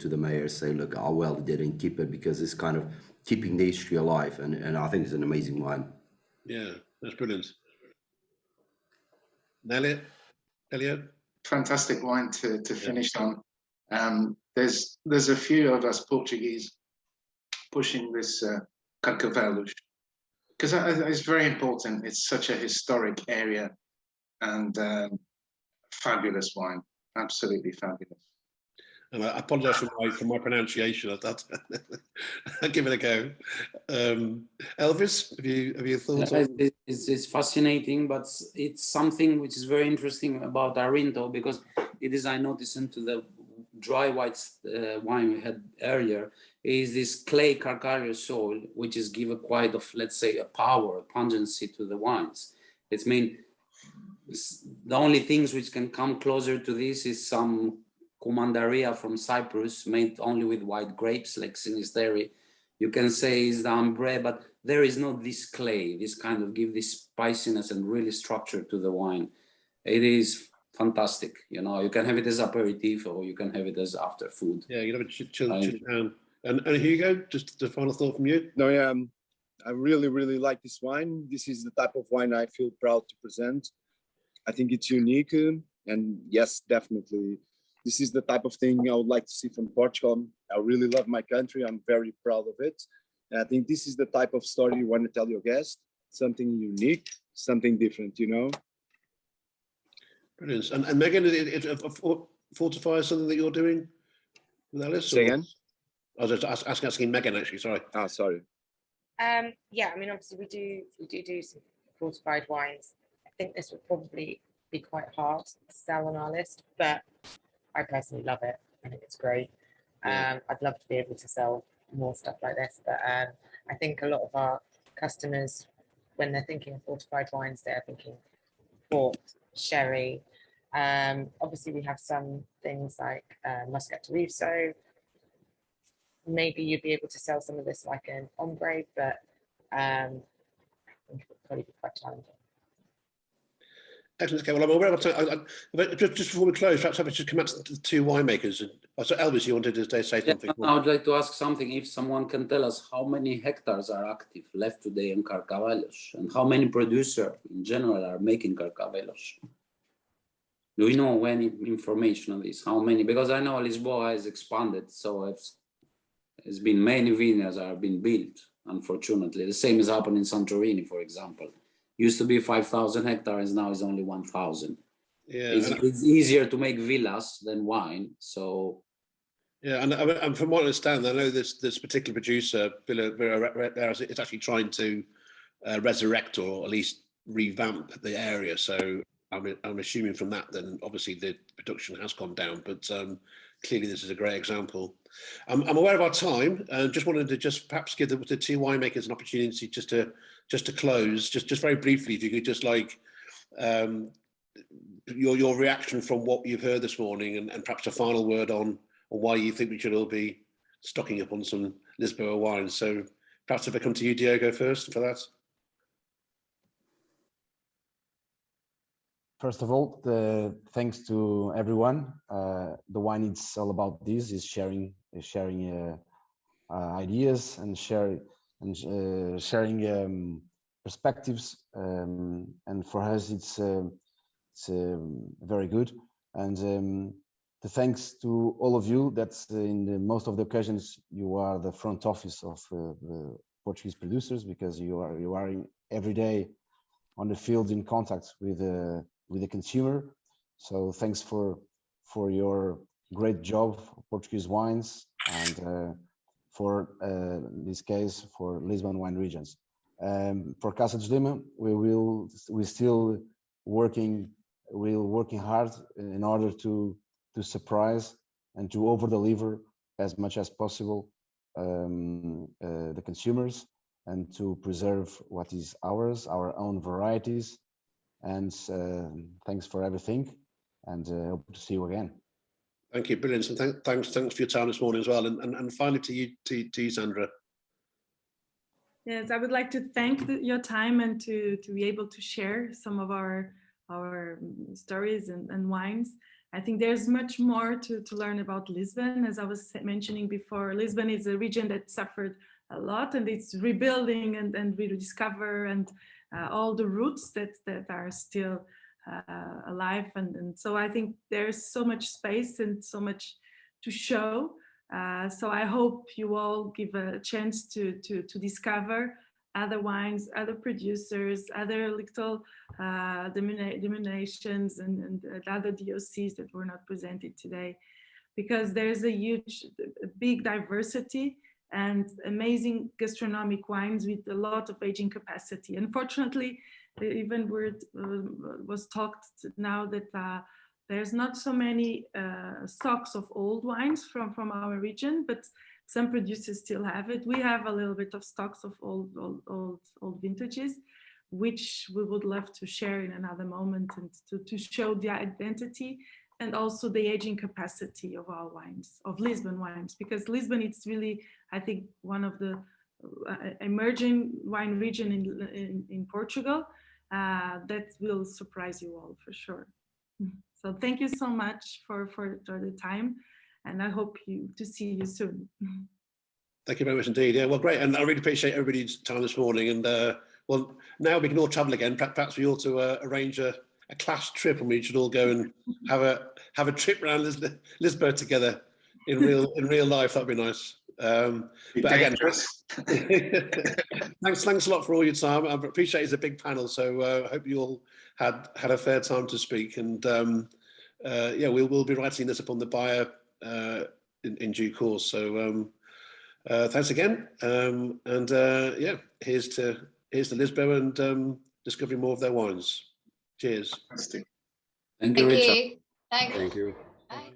[SPEAKER 5] the mayor, say, look, how well they didn't keep it, because it's kind of keeping the history alive, and I think it's an amazing wine.
[SPEAKER 1] Yeah, that's brilliant. Elliot?
[SPEAKER 10] Fantastic wine to finish on. There's a few of us Portuguese pushing this Carcavelos, because it's very important. It's such a historic area, and fabulous wine, absolutely fabulous.
[SPEAKER 1] And I apologise for my pronunciation of that. I'll give it a go. Elvis, have you thoughts on?
[SPEAKER 2] It's fascinating, but it's something which is very interesting about Arinto, because it is, I noticed into the dry white wine we had earlier, is this clay calcareous soil, which is give a quite of, let's say, a power, a pungency to the wines. It's mean, the only things which can come closer to this is some Commandaria from Cyprus, made only with white grapes, like Sinisteri. You can say is the ambre, but there is not this clay, this kind of give this spiciness and really structure to the wine. It is fantastic. You know, you can have it as aperitif, or you can have it as after food.
[SPEAKER 1] Yeah, you have a chill down. And Hugo, just a final thought from you.
[SPEAKER 4] No, yeah, I really like this wine. This is the type of wine I feel proud to present. I think it's unique, and yes, definitely, this is the type of thing I would like to see from Portugal. I really love my country. I'm very proud of it. And I think this is the type of story you want to tell your guest, something unique, something different, you know?
[SPEAKER 1] Brilliant. And Megan, Fortify is something that you're doing with Alice?
[SPEAKER 4] Say again?
[SPEAKER 1] I was just asking Megan, actually, sorry.
[SPEAKER 4] Ah, sorry.
[SPEAKER 6] Yeah, I mean, obviously we do some fortified wines. I think this would probably be quite hard to sell on our list, but I personally love it. I think it's great. I'd love to be able to sell more stuff like this, but I think a lot of our customers, when they're thinking of fortified wines, they're thinking port, sherry. Obviously, we have some things like Moscatel Roxo. Maybe you'd be able to sell some of this like an ombre, but I think it would probably be quite challenging.
[SPEAKER 1] Excellent. Okay, well, I'm aware of time. Just before we close, perhaps I should just come out to the two winemakers. So, Elvis, you wanted to say something?
[SPEAKER 2] Yeah, I would like to ask something. If someone can tell us how many hectares are active left today in Carcavelos, and how many producers in general are making Carcavelos? Do we know any information on this? How many? Because I know Lisboa has expanded, so it's been many vineyards are being built. Unfortunately, the same is happening in Santorini, for example. Used to be 5,000 hectares, now is only 1,000.
[SPEAKER 1] Yeah,
[SPEAKER 2] it's easier to make villas than wine. So
[SPEAKER 1] yeah, and from what I understand, I know this particular producer, Villa, is actually trying to resurrect or at least revamp the area. So I'm assuming from that, then obviously the production has gone down, but clearly this is a great example. I'm aware of our time, and just wanted to perhaps give the two winemakers an opportunity just to close, just very briefly, if you could just like your reaction from what you've heard this morning, and perhaps a final word on why you think we should all be stocking up on some Lisboa wines. So perhaps if I come to you, Diogo, first for that.
[SPEAKER 9] First of all, thanks to everyone. The wine it's all about this is sharing ideas and sharing perspectives, and for us it's very good. And the thanks to all of you that in most of the occasions you are the front office of the Portuguese producers, because you are every day on the field in contact with the consumer. So thanks for your great job for Portuguese wines, and for in this case for Lisbon wine regions. For Casa de Lima, we're still working hard in order to surprise and to over deliver as much as possible the consumers, and to preserve what is ours, our own varieties. And thanks for everything, and hope to see you again.
[SPEAKER 1] Thank you, brilliant. And thanks for your time this morning as well. And finally to you, Sandra.
[SPEAKER 8] Yes, I would like to thank your time and to be able to share some of our stories and wines. I think there's much more to learn about Lisbon. As I was mentioning before, Lisbon is a region that suffered a lot, and it's rebuilding and rediscover, and all the roots that are still alive. And so I think there's so much space and so much to show. So I hope you all give a chance to discover other wines, other producers, other little denominations and other DOCs that were not presented today, because there's a big diversity and amazing gastronomic wines with a lot of aging capacity. Unfortunately, even was talked now that there's not so many stocks of old wines from our region, but some producers still have it. We have a little bit of stocks of old vintages, which we would love to share in another moment, and to show the identity and also the aging capacity of our wines, of Lisbon wines, because Lisbon, it's really, I think, one of the emerging wine region in Portugal that will surprise you all for sure. So thank you so much for the time, and I hope to see you soon.
[SPEAKER 1] Thank you very much indeed. Yeah, well, great. And I really appreciate everybody's time this morning. And well, now we can all travel again. Perhaps we ought to arrange a class trip, and we should all go and have a trip around Lisbon together in real life. That'd be nice. But again, thanks a lot for all your time. I appreciate it's a big panel, so I hope you all had a fair time to speak. And yeah, we'll be writing this up on the bio in due course. So thanks again. And yeah, here's to Lisbon and discovering more of their wines. Cheers.
[SPEAKER 2] Thank you, Richard.
[SPEAKER 7] Thank you.
[SPEAKER 3] Thank you.
[SPEAKER 7] Bye.